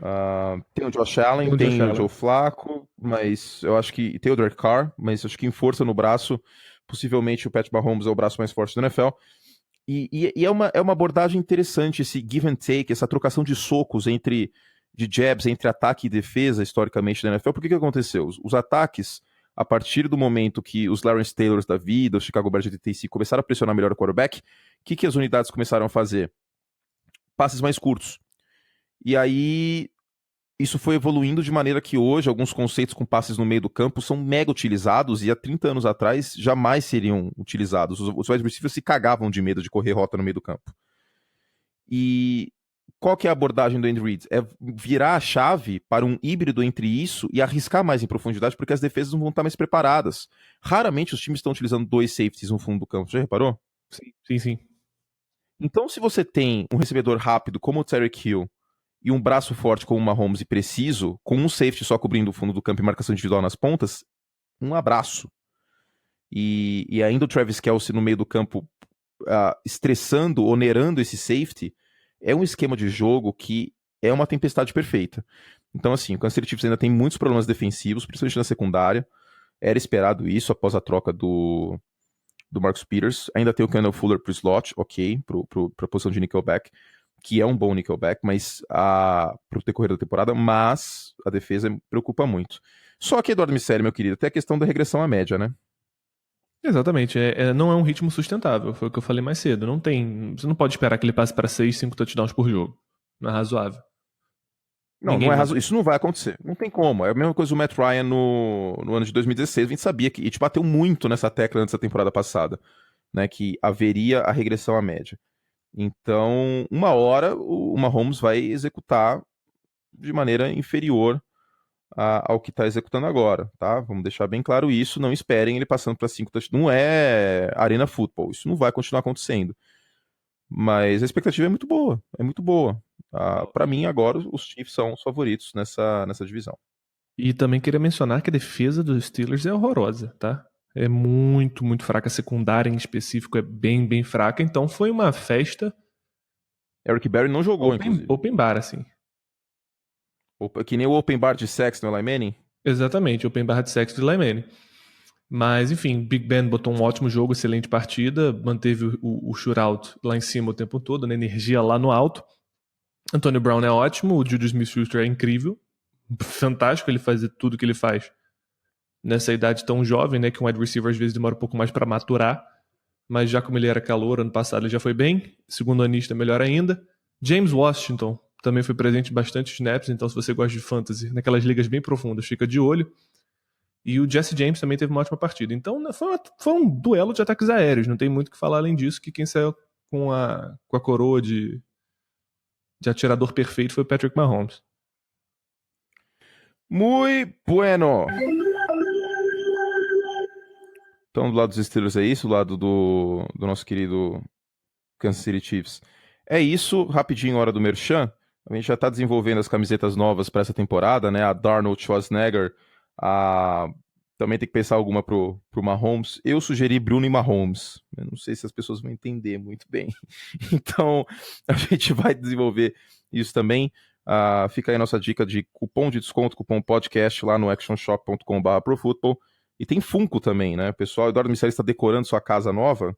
Tem o Josh Allen, tem o Joe Flacco, mas eu acho que tem o Derek Carr, mas acho que em força no braço, possivelmente o Pat Mahomes é o braço mais forte da NFL. E é uma abordagem interessante esse give and take, essa trocação de socos de jabs entre ataque e defesa, historicamente, da NFL. Por que aconteceu? Os ataques, a partir do momento que os Lawrence Taylors da vida, os Chicago Bears de 85 começaram a pressionar melhor o quarterback, o que as unidades começaram a fazer? Passes mais curtos. E aí, isso foi evoluindo de maneira que hoje alguns conceitos com passes no meio do campo são mega utilizados e há 30 anos atrás jamais seriam utilizados. Os wide receivers se cagavam de medo de correr rota no meio do campo. E qual que é a abordagem do Andy Reid? É virar a chave para um híbrido entre isso e arriscar mais em profundidade, porque as defesas não vão estar mais preparadas. Raramente os times estão utilizando 2 safeties no fundo do campo. Já reparou? Sim. Então, se você tem um recebedor rápido como o Tyreek Hill e um braço forte como o Mahomes e preciso, com um safety só cobrindo o fundo do campo e marcação individual nas pontas, um abraço. E ainda o Travis Kelce no meio do campo estressando, onerando esse safety, é um esquema de jogo que é uma tempestade perfeita. Então, assim, o Kansas City Chiefs ainda tem muitos problemas defensivos, principalmente na secundária. Era esperado isso após a troca do Marcus Peters. Ainda tem o Kendall Fuller pro slot, ok, pra posição de nickelback, que é um bom nickelback, mas pro decorrer da temporada, mas a defesa preocupa muito. Só que, Eduardo Miceli, meu querido, tem a questão da regressão à média, né? Exatamente. Não é um ritmo sustentável, foi o que eu falei mais cedo. Você não pode esperar que ele passe para 6, 5 touchdowns por jogo. Não é razoável. Não é razoável. Isso não vai acontecer. Não tem como. É a mesma coisa o Matt Ryan no ano de 2016. A gente sabia que, e te bateu muito nessa tecla antes da temporada passada, né? Que haveria a regressão à média. Então, uma hora o Mahomes vai executar de maneira inferior ao que está executando agora, tá? Vamos deixar bem claro isso. Não esperem ele passando para 5 touchdowns. Não é arena football. Isso não vai continuar acontecendo. Mas a expectativa é muito boa. É muito boa. Para mim, agora, os Chiefs são os favoritos nessa divisão. E também queria mencionar que a defesa dos Steelers é horrorosa, tá? É muito, muito fraca. A secundária em específico é bem, bem fraca. Então foi uma festa. Eric Berry não jogou, inclusive. Open bar, assim. Que nem o open bar de Sexton no Eli Manning? Exatamente, open bar de Sexton do Eli Manning. Mas, enfim, Big Ben botou um ótimo jogo, excelente partida, manteve o shootout lá em cima o tempo todo, né? Energia lá no alto. Antonio Brown é ótimo, o Juju Smith-Schuster é incrível, fantástico ele fazer tudo que ele faz nessa idade tão jovem, né? Que um wide receiver às vezes demora um pouco mais para maturar, mas já como ele era calor, ano passado ele já foi bem, segundo anista melhor ainda. James Washington também foi presente em bastante snaps, então se você gosta de fantasy, naquelas ligas bem profundas, fica de olho. E o Jesse James também teve uma ótima partida. Então foi um duelo de ataques aéreos, não tem muito o que falar além disso, que quem saiu com a coroa de atirador perfeito foi o Patrick Mahomes. Muito bueno! Então, do lado dos Steelers é isso, do lado do nosso querido Kansas City Chiefs. É isso, rapidinho, hora do Merchan. A gente já está desenvolvendo as camisetas novas para essa temporada, né? A Darnold Schwarzenegger, também tem que pensar alguma pro Mahomes. Eu sugeri Bruno e Mahomes. Eu não sei se as pessoas vão entender muito bem. Então, a gente vai desenvolver isso também. Fica aí a nossa dica de cupom de desconto, cupom podcast lá no actionshop.com/profootball. E tem Funko também, né? Pessoal, o Eduardo Miceli está decorando sua casa nova.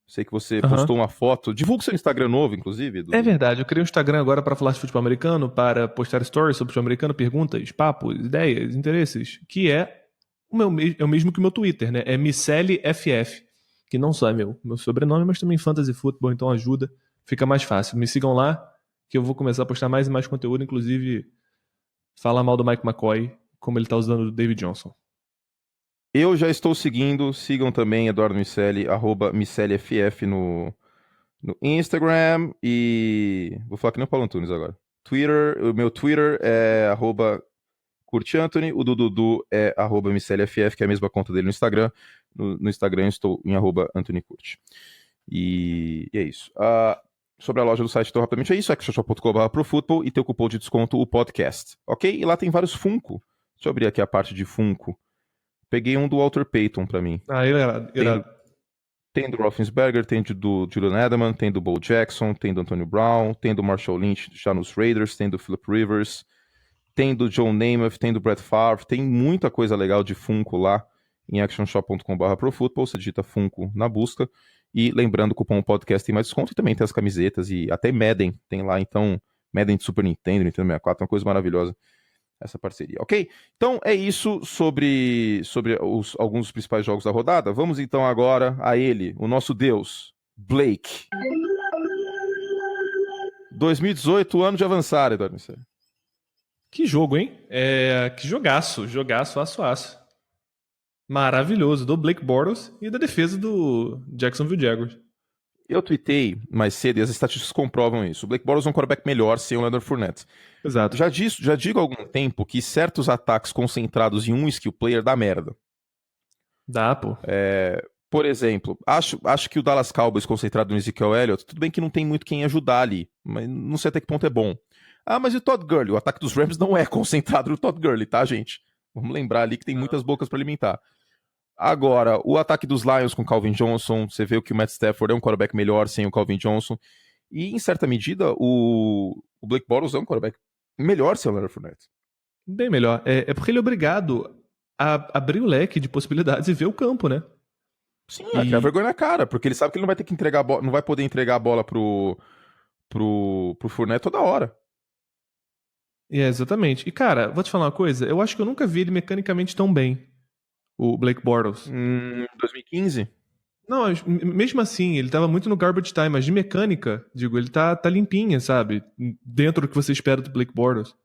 Sei que você postou uma foto. Divulga seu Instagram novo, inclusive, Dudu. É verdade, eu criei um Instagram agora para falar de futebol americano, para postar stories sobre futebol americano, perguntas, papos, ideias, interesses, que é o mesmo que o meu Twitter, né? É MiceliFF, que não só é meu sobrenome, mas também Fantasy Football, então ajuda, fica mais fácil. Me sigam lá, que eu vou começar a postar mais e mais conteúdo, inclusive falar mal do Mike McCoy, como ele tá usando o David Johnson. Eu já estou seguindo, sigam também Eduardo Miceli, @MiceliFF no Instagram e... Vou falar que nem o Paulo Antunes agora. O meu Twitter é @CurtAnthony, o do Dudu é @MiceliFF, que é a mesma conta dele no Instagram. No Instagram eu estou em @AnthonyCurt. E é isso. Sobre a loja do site, então, rapidamente, é isso, actionshop.com/profootball e tem o cupom de desconto, o podcast, ok? E lá tem vários Funko. Deixa eu abrir aqui a parte de Funko. Peguei um do Walter Payton pra mim. Irado. Tem do Roethlisberger, tem do Julian Edelman, tem do Bo Jackson, tem do Antonio Brown, tem do Marshall Lynch já nos Raiders, tem do Philip Rivers, tem do John Namath, tem do Brett Favre, tem muita coisa legal de Funko lá em actionshop.com/profootball, você digita Funko na busca, e lembrando, o cupom podcast tem mais desconto, e também tem as camisetas, e até Madden tem lá, então, Madden de Super Nintendo, Nintendo 64, uma coisa maravilhosa, essa parceria, ok? Então é isso sobre alguns dos principais jogos da rodada. Vamos então agora a ele, o nosso Deus, Blake. 2018, ano de avançar, Eduardo Miceli. Que jogo, hein? Que jogaço, aço. Maravilhoso, do Blake Bortles e da defesa do Jacksonville Jaguars. Eu tuitei mais cedo e as estatísticas comprovam isso. O Blake Bortles é um quarterback melhor sem o Leonard Fournette. Exato. Já digo há algum tempo que certos ataques concentrados em um skill player dá merda. Dá, pô. Por exemplo, acho que o Dallas Cowboys concentrado no Ezekiel Elliott, tudo bem que não tem muito quem ajudar ali, mas não sei até que ponto é bom. Mas e o Todd Gurley? O ataque dos Rams não é concentrado no Todd Gurley, tá, gente? Vamos lembrar ali que tem muitas bocas para alimentar. Agora, o ataque dos Lions com Calvin Johnson, você vê que o Matt Stafford é um quarterback melhor sem o Calvin Johnson. E, em certa medida, o Blake Bortles é um quarterback melhor sem o Leonard Fournette. Bem melhor. É porque ele é obrigado a abrir o leque de possibilidades e ver o campo, né? Sim, que é vergonha na cara, porque ele sabe que ele não vai ter que entregar não vai poder entregar a bola pro Fournette toda hora. Exatamente. E, cara, vou te falar uma coisa. Eu acho que eu nunca vi ele mecanicamente tão bem, o Blake Bortles. 2015? Não, mesmo assim, ele tava muito no garbage time, mas de mecânica, digo, ele tá limpinha, sabe? Dentro do que você espera do Blake Bortles.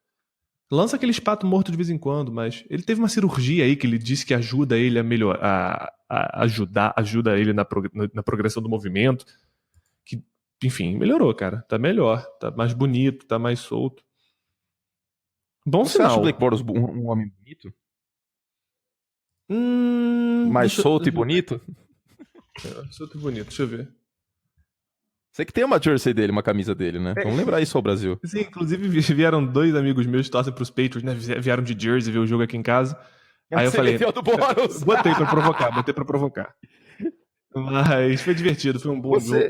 Lança aquele espato morto de vez em quando, mas ele teve uma cirurgia aí que ele disse que ajuda ele a melhorar, ajuda ele na progressão do movimento. Que, enfim, melhorou, cara. Tá melhor, tá mais bonito, tá mais solto. Bom Você sinal. acha o Blake Bortles um homem bonito? Mais solto e bonito? Solto e bonito, deixa eu ver. Você que tem uma jersey dele, uma camisa dele, né? Vamos lembrar isso ao Brasil. Sim, inclusive vieram dois amigos meus que torcem pros Patriots, né? Vieram de Jersey ver o jogo aqui em casa. Aí eu falei. Do Bortles. Botei pra provocar. Mas foi divertido, foi um bom jogo.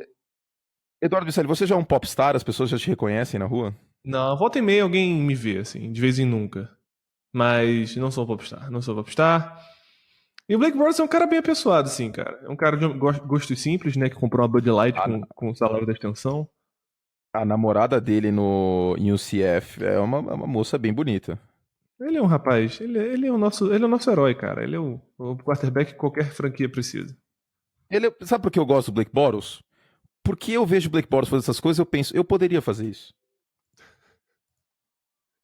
Eduardo Miceli, você já é um popstar? As pessoas já te reconhecem na rua? Não, volta e meia alguém me vê, assim, de vez em nunca. Mas não sou popstar. E o Blake Bortles é um cara bem apessoado, assim, cara. É um cara de gostos simples, né? Que comprou uma Bud Light com o salário da extensão. A namorada dele em UCF é uma moça bem bonita. Ele é um rapaz, ele é o nosso herói, cara. Ele é o quarterback que qualquer franquia precisa. Sabe por que eu gosto do Blake Bortles? Porque eu vejo o Blake Bortles fazer essas coisas, eu penso, eu poderia fazer isso.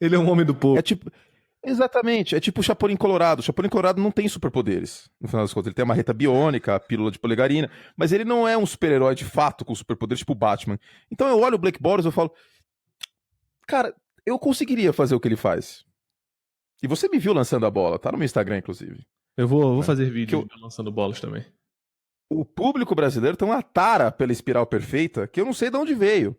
Ele é um homem do povo. Exatamente, é tipo o Chapolin Colorado. O Chapolin Colorado não tem superpoderes, no final das contas. Ele tem a marreta biônica, a pílula de polegarina, mas ele não é um super-herói de fato com superpoderes, tipo o Batman. Então eu olho o Blake Bortles e eu falo, cara, eu conseguiria fazer o que ele faz. E você me viu lançando a bola, tá no meu Instagram, inclusive. Eu vou fazer vídeo lançando bolas também. O público brasileiro tem uma tara pela espiral perfeita que eu não sei de onde veio.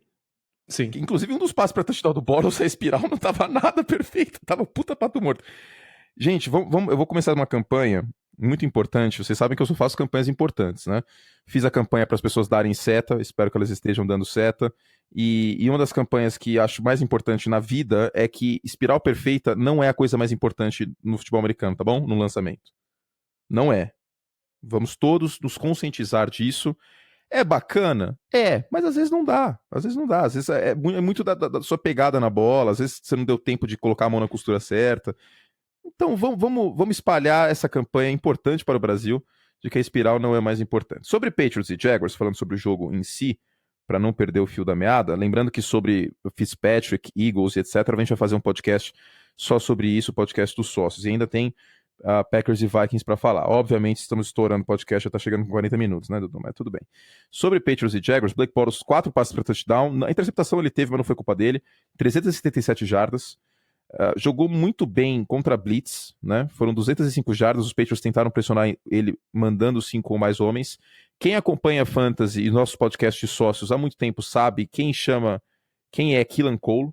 Sim. Que, inclusive, um dos passos pra touchdown do Bortles, a espiral não tava nada perfeita. Tava puta pato morto. Gente, eu vou começar uma campanha muito importante. Vocês sabem que eu só faço campanhas importantes, né? Fiz a campanha para as pessoas darem seta. Espero que elas estejam dando seta. E uma das campanhas que acho mais importante na vida é que espiral perfeita não é a coisa mais importante no futebol americano, tá bom? No lançamento. Não é. Vamos todos nos conscientizar disso. É bacana? É, mas às vezes não dá. Às vezes não dá. Às vezes é muito da sua pegada na bola. Às vezes você não deu tempo de colocar a mão na costura certa. Então vamos espalhar essa campanha importante para o Brasil de que a espiral não é mais importante. Sobre Patriots e Jaguars, falando sobre o jogo em si, para não perder o fio da meada, lembrando que sobre Fitzpatrick, Eagles e etc., a gente vai fazer um podcast só sobre isso, o podcast dos sócios. E ainda tem Packers e Vikings para falar. Obviamente, estamos estourando o podcast, já tá chegando com 40 minutos, né, Dudu? Mas tudo bem. Sobre Patriots e Jaguars, Blake Bortles, 4 passes para touchdown. A interceptação ele teve, mas não foi culpa dele. 377 jardas. Jogou muito bem contra a Blitz, né? Foram 205 jardas. Os Patriots tentaram pressionar ele, mandando 5 ou mais homens. Quem acompanha Fantasy e nossos podcasts de sócios há muito tempo sabe quem é Keelan Cole.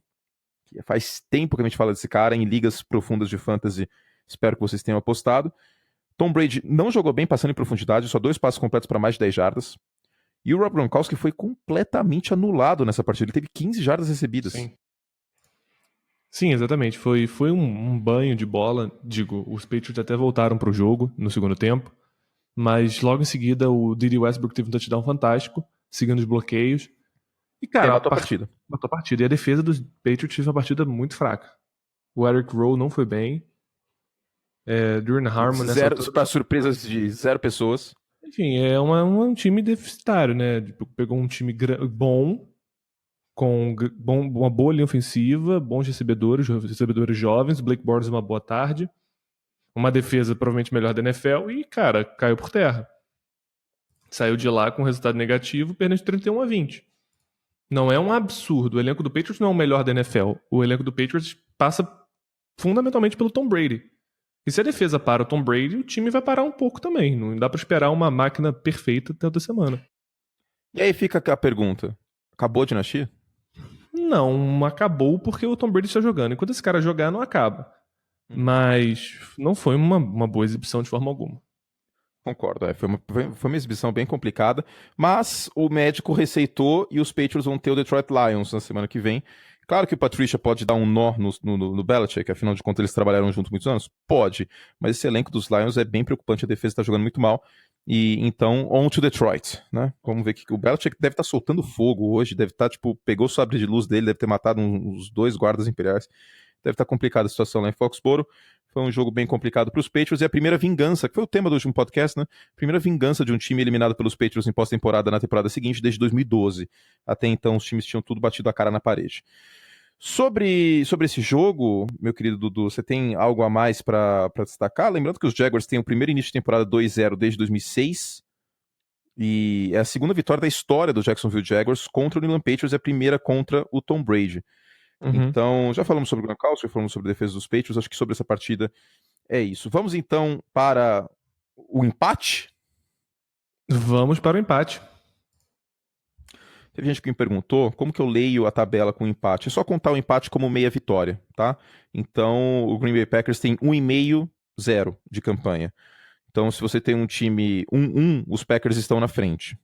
Faz tempo que a gente fala desse cara em ligas profundas de Fantasy. Espero que vocês tenham apostado. Tom Brady não jogou bem passando em profundidade, só 2 passos completos para mais de 10 jardas. E o Rob Gronkowski foi completamente anulado nessa partida. Ele teve 15 jardas recebidas. Sim, exatamente. Foi um banho de bola. Digo, os Patriots até voltaram pro jogo no segundo tempo, mas logo em seguida o Dede Westbrook teve um touchdown fantástico, seguindo os bloqueios. E, cara, matou a partida. Matou a partida. E a defesa dos Patriots fez uma partida muito fraca. O Eric Rowe não foi bem. Duran Harmon Para surpresas de 0 pessoas. Enfim, é um time deficitário, né? Pegou um time bom, com uma boa linha ofensiva, bons recebedores jovens, Blake Bortles uma boa tarde, uma defesa provavelmente melhor da NFL e, cara, caiu por terra. Saiu de lá com resultado negativo, perdendo de 31-20. Não é um absurdo. O elenco do Patriots não é o melhor da NFL. O elenco do Patriots passa fundamentalmente pelo Tom Brady. E se a defesa para o Tom Brady, o time vai parar um pouco também. Não dá pra esperar uma máquina perfeita toda semana. E aí fica a pergunta. Acabou a dinastia? Não, acabou porque o Tom Brady está jogando. Enquanto esse cara jogar, não acaba. Mas não foi uma boa exibição de forma alguma. Concordo, foi uma exibição bem complicada, mas o médico receitou e os Patriots vão ter o Detroit Lions na semana que vem. Claro que o Patricia pode dar um nó no Belichick, afinal de contas eles trabalharam junto muitos anos? Pode, mas esse elenco dos Lions é bem preocupante, a defesa está jogando muito mal, e então, on to Detroit, né? Vamos ver que o Belichick deve estar soltando fogo hoje, deve estar, pegou o sabre de luz dele, deve ter matado uns 2 guardas imperiais, deve estar complicada a situação lá em Foxborough. Foi um jogo bem complicado para os Patriots e a primeira vingança, que foi o tema do último podcast, né? Primeira vingança de um time eliminado pelos Patriots em pós-temporada na temporada seguinte, desde 2012. Até então os times tinham tudo batido a cara na parede. Sobre esse jogo, meu querido Dudu, você tem algo a mais para destacar? Lembrando que os Jaguars têm o primeiro início de temporada 2-0 desde 2006 e é a segunda vitória da história do Jacksonville Jaguars contra o New England Patriots e a primeira contra o Tom Brady. Então, já falamos sobre o Gronkowski, já falamos sobre a defesa dos Patriots, acho que sobre essa partida é isso. Vamos então para o empate? Vamos para o empate. Teve gente que me perguntou como que eu leio a tabela com empate. É só contar o empate como meia vitória, tá? Então, o Green Bay Packers tem 1,5-0 de campanha. Então, se você tem um time 1-1, os Packers estão na frente,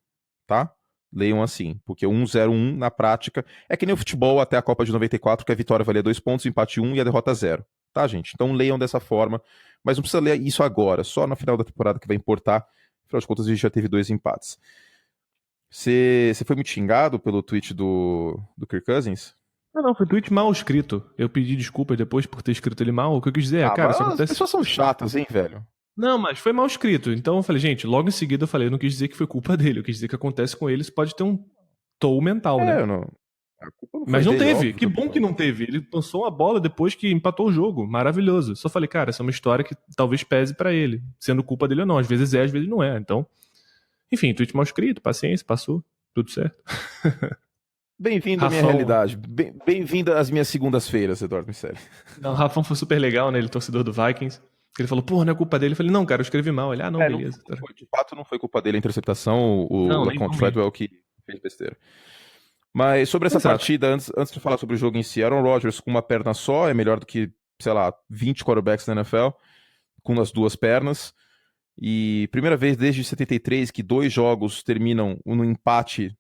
tá? Leiam assim, porque 1-0-1 na prática é que nem o futebol até a Copa de 94, que a vitória valia 2 pontos, o empate 1 e a derrota 0, tá, gente? Então leiam dessa forma, mas não precisa ler isso agora, só no final da temporada que vai importar. Afinal de contas, a gente já teve 2 empates. Você foi muito xingado pelo tweet do Kirk Cousins? Não, foi um tweet mal escrito. Eu pedi desculpas depois por ter escrito ele mal. O que eu quis dizer cara, isso acontece... As pessoas são chatas, hein, velho? Não, mas foi mal escrito. Então eu falei, gente, logo em seguida eu falei, eu não quis dizer que foi culpa dele, eu quis dizer que acontece com ele, isso pode ter um toll mental, né? A culpa não foi mas não dele, teve, óbvio, que bom que não teve. Ele lançou uma bola depois que empatou o jogo, maravilhoso. Só falei, cara, essa é uma história que talvez pese pra ele, sendo culpa dele ou não. Às vezes é, às vezes não é. Então, enfim, tweet mal escrito, paciência, passou, tudo certo. Bem-vindo à minha realidade. Bem-vindo às minhas segundas-feiras, Eduardo Miceli. Não, o Rafão foi super legal, né? Ele é torcedor do Vikings. Ele falou, porra, não é culpa dele. Eu falei, não, cara, eu escrevi mal. Ele, não, Não beleza. foi, de fato, não foi culpa dele a interceptação, Não, o nem Laquan vou Treadwell que fez besteira. Mas sobre essa Exato. partida, antes de falar sobre o jogo em si, Aaron Rodgers com uma perna só é melhor do que, sei lá, 20 quarterbacks na NFL, com as duas pernas. E primeira vez desde 73 que 2 jogos terminam no empate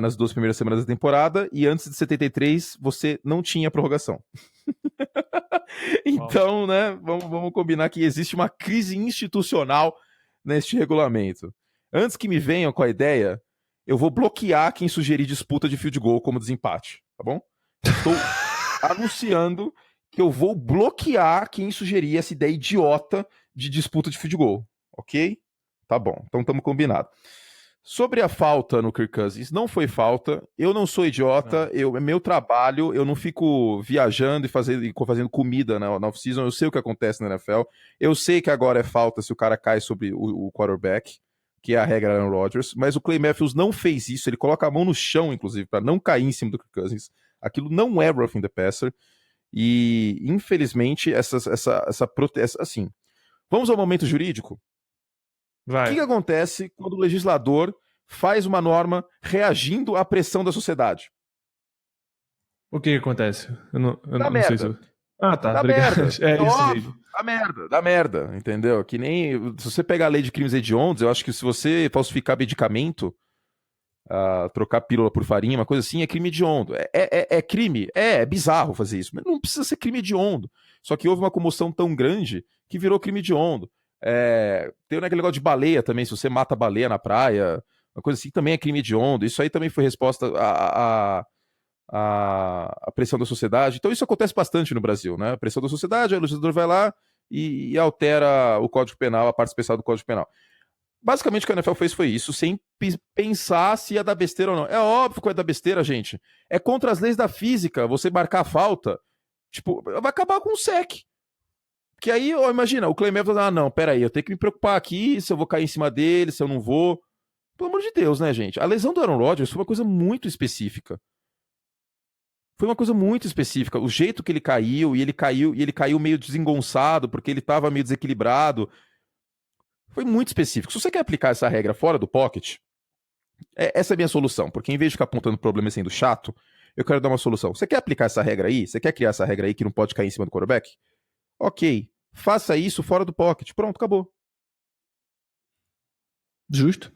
nas 2 primeiras semanas da temporada, e antes de 73 você não tinha prorrogação. Então, né, vamos combinar que existe uma crise institucional neste regulamento. Antes que me venham com a ideia, eu vou bloquear quem sugerir disputa de field goal como desempate, tá bom? Estou anunciando que eu vou bloquear quem sugerir essa ideia idiota de disputa de field goal, ok? Tá bom, então estamos combinados. Sobre a falta no Kirk Cousins, não foi falta. Eu não sou idiota, é meu trabalho, eu não fico viajando e fazendo comida na off-season. Eu sei o que acontece na NFL. Eu sei que agora é falta se o cara cai sobre o quarterback, que é a regra Aaron Rodgers, mas o Clay Matthews não fez isso. Ele coloca a mão no chão, inclusive, para não cair em cima do Kirk Cousins. Aquilo não é roughing the passer. E, infelizmente, assim, vamos ao momento jurídico? O Vai. que acontece quando o legislador faz uma norma reagindo à pressão da sociedade? O que acontece? Eu não Dá sei merda. se eu... Ah, tá, Dá obrigado. merda. É isso aí. Óbvio, dá merda, entendeu? Que nem se você pegar a lei de crimes hediondos, eu acho que se você falsificar medicamento, trocar pílula por farinha, uma coisa assim, é crime hediondo. É crime, é bizarro fazer isso, mas não precisa ser crime hediondo. Só que houve uma comoção tão grande que virou crime hediondo. Tem aquele negócio de baleia também, se você mata baleia na praia, uma coisa assim, também é crime hediondo. Isso aí também foi resposta à pressão da sociedade. Então isso acontece bastante no Brasil, né? A pressão da sociedade, o legislador vai lá e altera o Código Penal, a parte especial do Código Penal. Basicamente o que a NFL fez foi isso, sem pensar se ia dar besteira ou não. É óbvio que vai dar besteira, gente. É contra as leis da física você marcar a falta. Tipo, vai acabar com o sec. Que aí, imagina, o Clay Matthews, não, peraí, eu tenho que me preocupar aqui se eu vou cair em cima dele, se eu não vou. Pelo amor de Deus, né, gente? A lesão do Aaron Rodgers foi uma coisa muito específica. Foi uma coisa muito específica. O jeito que ele caiu, e ele caiu meio desengonçado, porque ele estava meio desequilibrado. Foi muito específico. Se você quer aplicar essa regra fora do pocket, essa é a minha solução. Porque em vez de ficar apontando problema e sendo chato, eu quero dar uma solução. Você quer aplicar essa regra aí? Você quer criar essa regra aí que não pode cair em cima do quarterback? Ok. Faça isso fora do pocket. Pronto, acabou. Justo.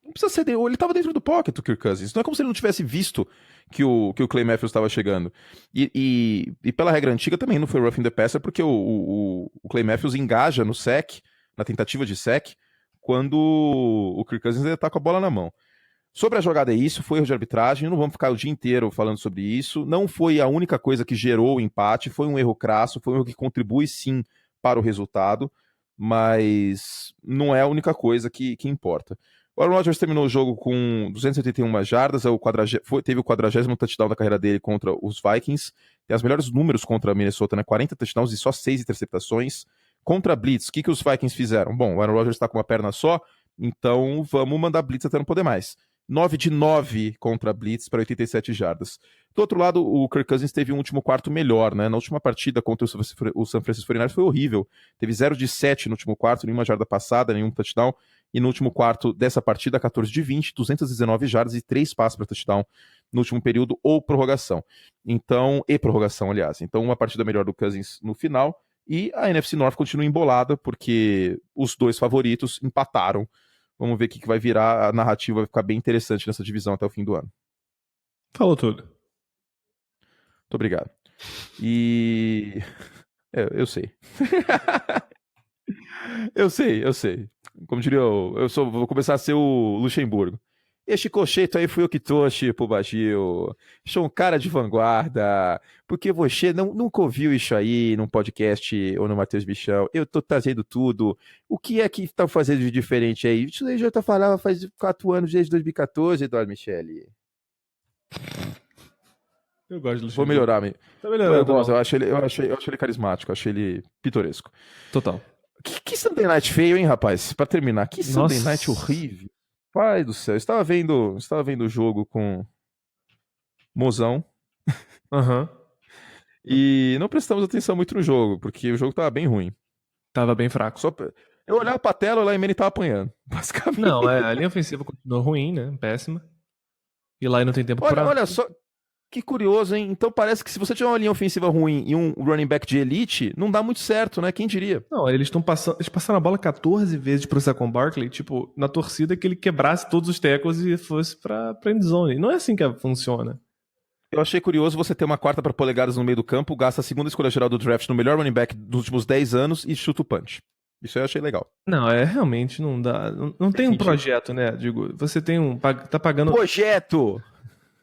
Não precisa ser. Ele estava dentro do pocket, o Kirk Cousins. Não é como se ele não tivesse visto que o Clay Matthews estava chegando. E pela regra antiga também não foi roughing the passer, porque o Clay Matthews engaja no sec, na tentativa de sec, quando o Kirk Cousins ainda tá com a bola na mão. Sobre a jogada, isso foi erro de arbitragem. Não vamos ficar o dia inteiro falando sobre isso. Não foi a única coisa que gerou o empate. Foi um erro crasso, foi um erro que contribui sim para o resultado, mas não é a única coisa que importa. O Aaron Rodgers terminou o jogo com 281 jardas, teve o 40º touchdown da carreira dele contra os Vikings. Tem os melhores números contra a Minnesota, né? 40 touchdowns e só 6 interceptações. Contra a Blitz, o que os Vikings fizeram? Bom, o Aaron Rodgers está com uma perna só, então vamos mandar Blitz até não poder mais. 9 de 9 contra a Blitz para 87 jardas. Do outro lado, o Kirk Cousins teve um último quarto melhor, né? Na última partida contra o San Francisco 49ers foi horrível. Teve 0 de 7 no último quarto, nenhuma jarda passada, nenhum touchdown. E no último quarto dessa partida, 14 de 20, 219 jardas e 3 passes para touchdown no último período ou prorrogação. Então, aliás. Então, uma partida melhor do Cousins no final. E a NFC North continua embolada, porque os dois favoritos empataram. Vamos ver o que vai virar. A narrativa vai ficar bem interessante nessa divisão até o fim do ano. Falou tudo. Muito obrigado. E... eu sei. eu sei. Como diria vou começar a ser o Luxemburgo. Este cocheto aí fui eu que trouxe pro Bagil. Sou um cara de vanguarda. Porque você nunca ouviu isso aí num podcast ou no Matheus Bichão. Eu tô trazendo tudo. O que é que tá fazendo de diferente aí? Isso aí já tá falando faz 4 anos, desde 2014, Eduardo Michele. Eu gosto do Vou melhorar, Tá melhorando. eu acho ele carismático, acho ele pitoresco. Total. Que Sunday Night feio, hein, rapaz? Pra terminar, que Sunday Nossa. Night horrível. Pai do céu, eu estava vendo o jogo com Mozão Aham. e não prestamos atenção muito no jogo, porque o jogo tava bem ruim. Tava bem fraco. Eu olhava pra tela, o Eli Manning tava apanhando, basicamente. Não, a linha ofensiva continua ruim, né? Péssima. E lá não tem tempo pra Olha só, que curioso, hein? Então parece que se você tiver uma linha ofensiva ruim e um running back de elite, não dá muito certo, né? Quem diria? Não, eles passaram a bola 14 vezes pro Saquon Barkley, tipo, na torcida que ele quebrasse todos os tackles e fosse pra end zone. Não é assim que funciona. Eu achei curioso você ter uma quarta para polegadas no meio do campo, gasta a segunda escolha geral do draft no melhor running back dos últimos 10 anos e chuta o punch. Isso eu achei legal. Não, realmente não dá. Não tem um sentido. projeto, né? Digo, você tem tá pagando. Projeto!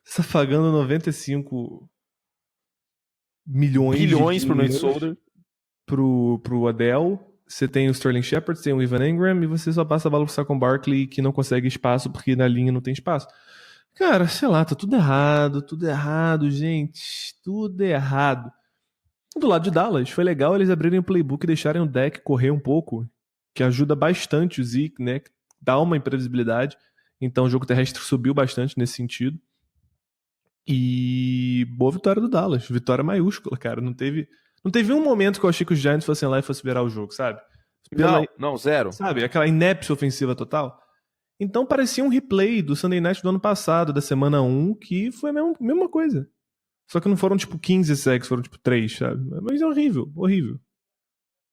Você tá pagando 95 milhões Bilhões de pro Nate dinheiros Solder. pro Adele. Você tem o Sterling Shepard, tem o Evan Engram e você só passa a bola pro Saquon Barkley que não consegue espaço porque na linha não tem espaço. Cara, sei lá, tá tudo errado, gente. Tudo errado. Do lado de Dallas, foi legal eles abrirem o playbook e deixarem o deck correr um pouco, que ajuda bastante o Zeke, né? Dá uma imprevisibilidade. Então o jogo terrestre subiu bastante nesse sentido. E boa vitória do Dallas. Vitória maiúscula, cara. Não teve um momento que eu achei que os Giants fossem lá e fossem virar o jogo, sabe? Não, zero. Sabe? Aquela inépcia ofensiva total. Então parecia um replay do Sunday Night do ano passado, da semana 1, que foi a mesma coisa. Só que não foram tipo 15 sacks, foram tipo 3, sabe? Mas é horrível, horrível.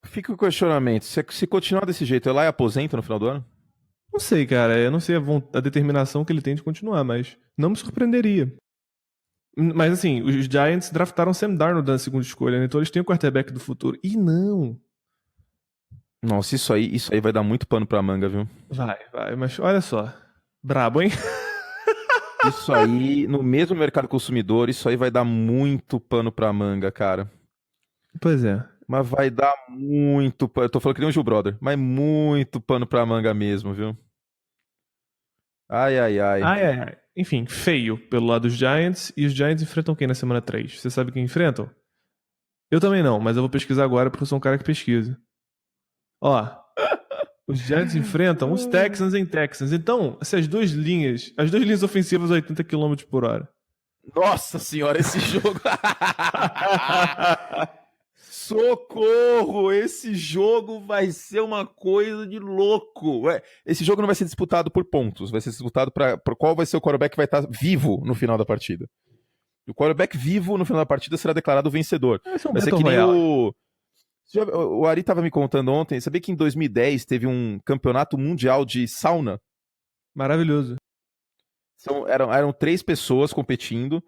Fica o questionamento. Se continuar desse jeito, Eli aposenta no final do ano? Não sei, cara. Eu não sei a determinação que ele tem de continuar, mas não me surpreenderia. Mas assim, os Giants draftaram Sam Darnold na segunda escolha, né? Então eles têm o quarterback do futuro. E não. Nossa, isso aí vai dar muito pano pra manga, viu? Vai. Mas olha só. Brabo, hein? Isso aí, no mesmo mercado consumidor, isso aí vai dar muito pano pra manga, cara. Pois é. Mas vai dar muito pano. Eu tô falando que nem o Gil Brother, mas muito pano pra manga mesmo, viu? Ai. Ai. Enfim, feio pelo lado dos Giants. E os Giants enfrentam quem na semana 3? Você sabe quem enfrentam? Eu também não, mas eu vou pesquisar agora porque eu sou um cara que pesquisa. Ó, os Giants enfrentam os Texans em Texans. Então, as duas linhas ofensivas a 80 km por hora. Nossa senhora, esse jogo. Socorro! Esse jogo vai ser uma coisa de louco. Ué, esse jogo não vai ser disputado por pontos, vai ser disputado por qual vai ser o quarterback que vai estar vivo no final da partida. O quarterback vivo no final da partida será declarado vencedor. Vai ser que nem o Ari tava me contando ontem. Sabia que em 2010 teve um campeonato mundial de sauna? Maravilhoso. Eram 3 pessoas competindo,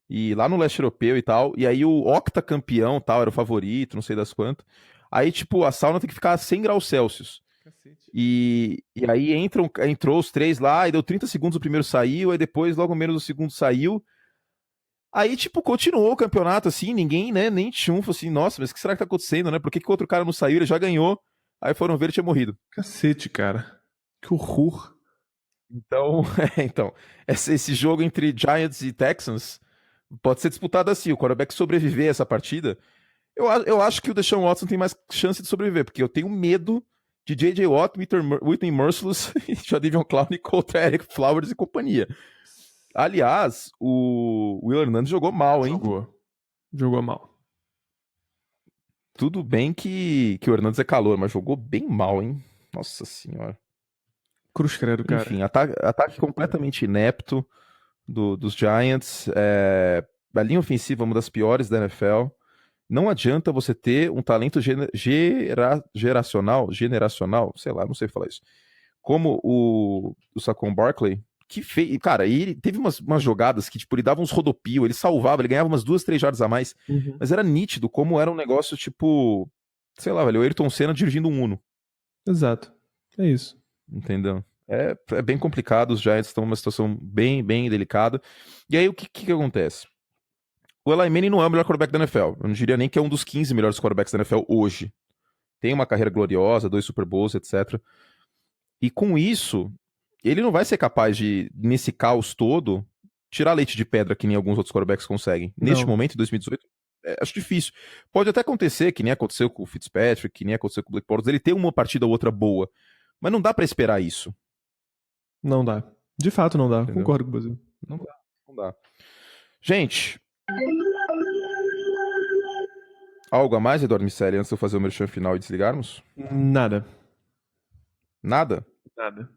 e lá no leste europeu e tal, e aí o octacampeão tal, era o favorito, não sei das quantas. Aí, tipo, a sauna tem que ficar a 100 graus Celsius. Cacete. E aí entrou os 3 lá, e deu 30 segundos o primeiro saiu, aí depois, logo menos, o segundo saiu. Aí, tipo, continuou o campeonato, assim, ninguém, né, nem falou assim, nossa, mas o que será que tá acontecendo, né? Por que o outro cara não saiu? Ele já ganhou. Aí foram ver, ele tinha morrido. Cacete, cara. Que horror. Então, esse jogo entre Giants e Texans pode ser disputado assim. O quarterback sobreviver a essa partida, eu acho que o Deshaun Watson tem mais chance de sobreviver, porque eu tenho medo de J.J. Watt, Whitney Merciless, Jadavion Clowney, contra Eric Flowers e companhia. Aliás, o Will Hernandez jogou mal, hein? Jogou mal. Tudo bem que o Hernandez é calor, mas jogou bem mal, hein? Nossa senhora. Cruz credo, cara. Enfim, ataque completamente inepto dos Giants. A linha ofensiva é uma das piores da NFL. Não adianta você ter um talento generacional, sei lá, não sei falar isso, como o Saquon Barkley, que fez, cara, ele teve umas jogadas que, tipo, ele dava uns rodopios, ele salvava, ele ganhava umas 2, 3 jardas a mais, mas era nítido como era um negócio, tipo, sei lá, velho, o Ayrton Senna dirigindo um Uno. Exato. É isso. Entendeu? É bem complicado, os Giants estão numa situação bem, bem delicada. E aí, o que acontece? O Eli Manning não é o melhor quarterback da NFL. Eu não diria nem que é um dos 15 melhores quarterbacks da NFL hoje. Tem uma carreira gloriosa, 2 Super Bowls, etc. E com isso, ele não vai ser capaz de, nesse caos todo, tirar leite de pedra que nem alguns outros quarterbacks conseguem. Não. Neste momento, em 2018, acho difícil. Pode até acontecer, que nem aconteceu com o Fitzpatrick, que nem aconteceu com o Blake Bortles, ele ter uma partida ou outra boa. Mas não dá pra esperar isso. Não dá. De fato não dá. Entendeu? Concordo com você. Não dá. Gente, Algo a mais, Eduardo Miceli, antes de eu fazer o merchan final e desligarmos? Nada. Nada? Nada.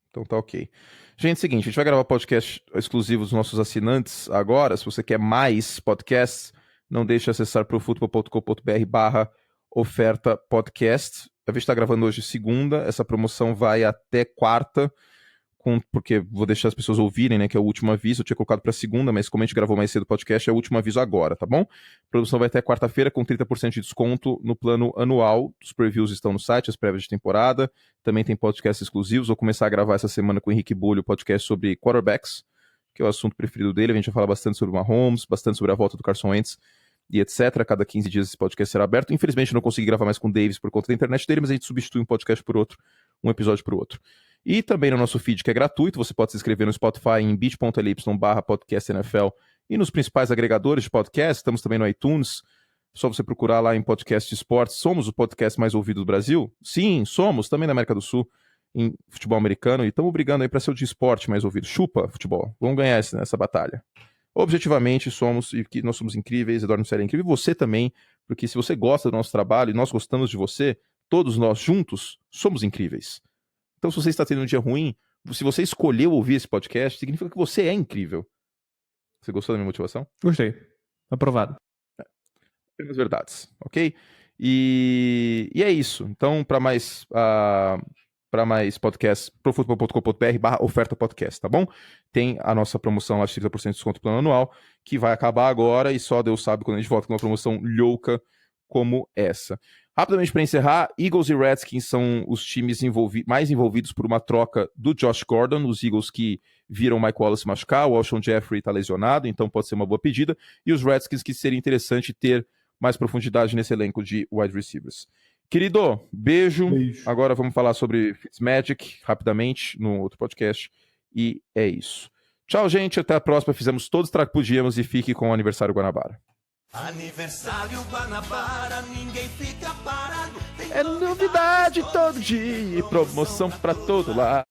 Então tá ok. Gente, seguinte, a gente vai gravar podcast exclusivo dos nossos assinantes agora. Se você quer mais podcasts, não deixe de acessar profutbol.com.br/oferta podcast. A gente está gravando hoje segunda, essa promoção vai até quarta, porque vou deixar as pessoas ouvirem, né, que é o último aviso. Eu tinha colocado para segunda, mas como a gente gravou mais cedo o podcast, é o último aviso agora, tá bom? A promoção vai até quarta-feira com 30% de desconto no plano anual. Os previews estão no site, as prévias de temporada. Também tem podcasts exclusivos. Vou começar a gravar essa semana com o Henrique Bulho, podcast sobre quarterbacks, que é o assunto preferido dele. A gente vai falar bastante sobre o Mahomes, bastante sobre a volta do Carson Wentz e etc. A cada 15 dias esse podcast será aberto. Infelizmente eu não consegui gravar mais com o Davis por conta da internet dele, mas a gente substitui um podcast por outro, um episódio por outro. E também no nosso feed, que é gratuito, você pode se inscrever no Spotify em bit.ly/podcastNFL e nos principais agregadores de podcast. Estamos também no iTunes, só você procurar lá em podcast de esportes. Somos o podcast mais ouvido do Brasil? Sim, somos, também na América do Sul, em futebol americano, e estamos brigando aí para ser o de esporte mais ouvido. Chupa, futebol, vamos ganhar essa batalha. Objetivamente, nós somos incríveis, Eduardo Miceli é incrível, e você também, porque se você gosta do nosso trabalho e nós gostamos de você, todos nós juntos somos incríveis. Então, se você está tendo um dia ruim, se você escolheu ouvir esse podcast, significa que você é incrível. Você gostou da minha motivação? Gostei. Aprovado. Apenas verdades, ok? E é isso. Então, para mais podcasts, profutbol.com.br/oferta podcast, tá bom? Tem a nossa promoção lá de 30% de desconto plano anual, que vai acabar agora e só Deus sabe quando a gente volta com uma promoção louca como essa. Rapidamente para encerrar, Eagles e Redskins são os times mais envolvidos por uma troca do Josh Gordon, os Eagles que viram o Mike Wallace machucar, o Alshon Jeffrey está lesionado, então pode ser uma boa pedida, e os Redskins que seria interessante ter mais profundidade nesse elenco de wide receivers. Querido, beijo. Agora vamos falar sobre Fitzmagic rapidamente no outro podcast, e é isso. Tchau, gente, até a próxima. Fizemos todos o que podíamos e fique com o aniversário Guanabara. Aniversário Guanabara, ninguém fica parado. É novidade todo dia, promoção pra todo lado.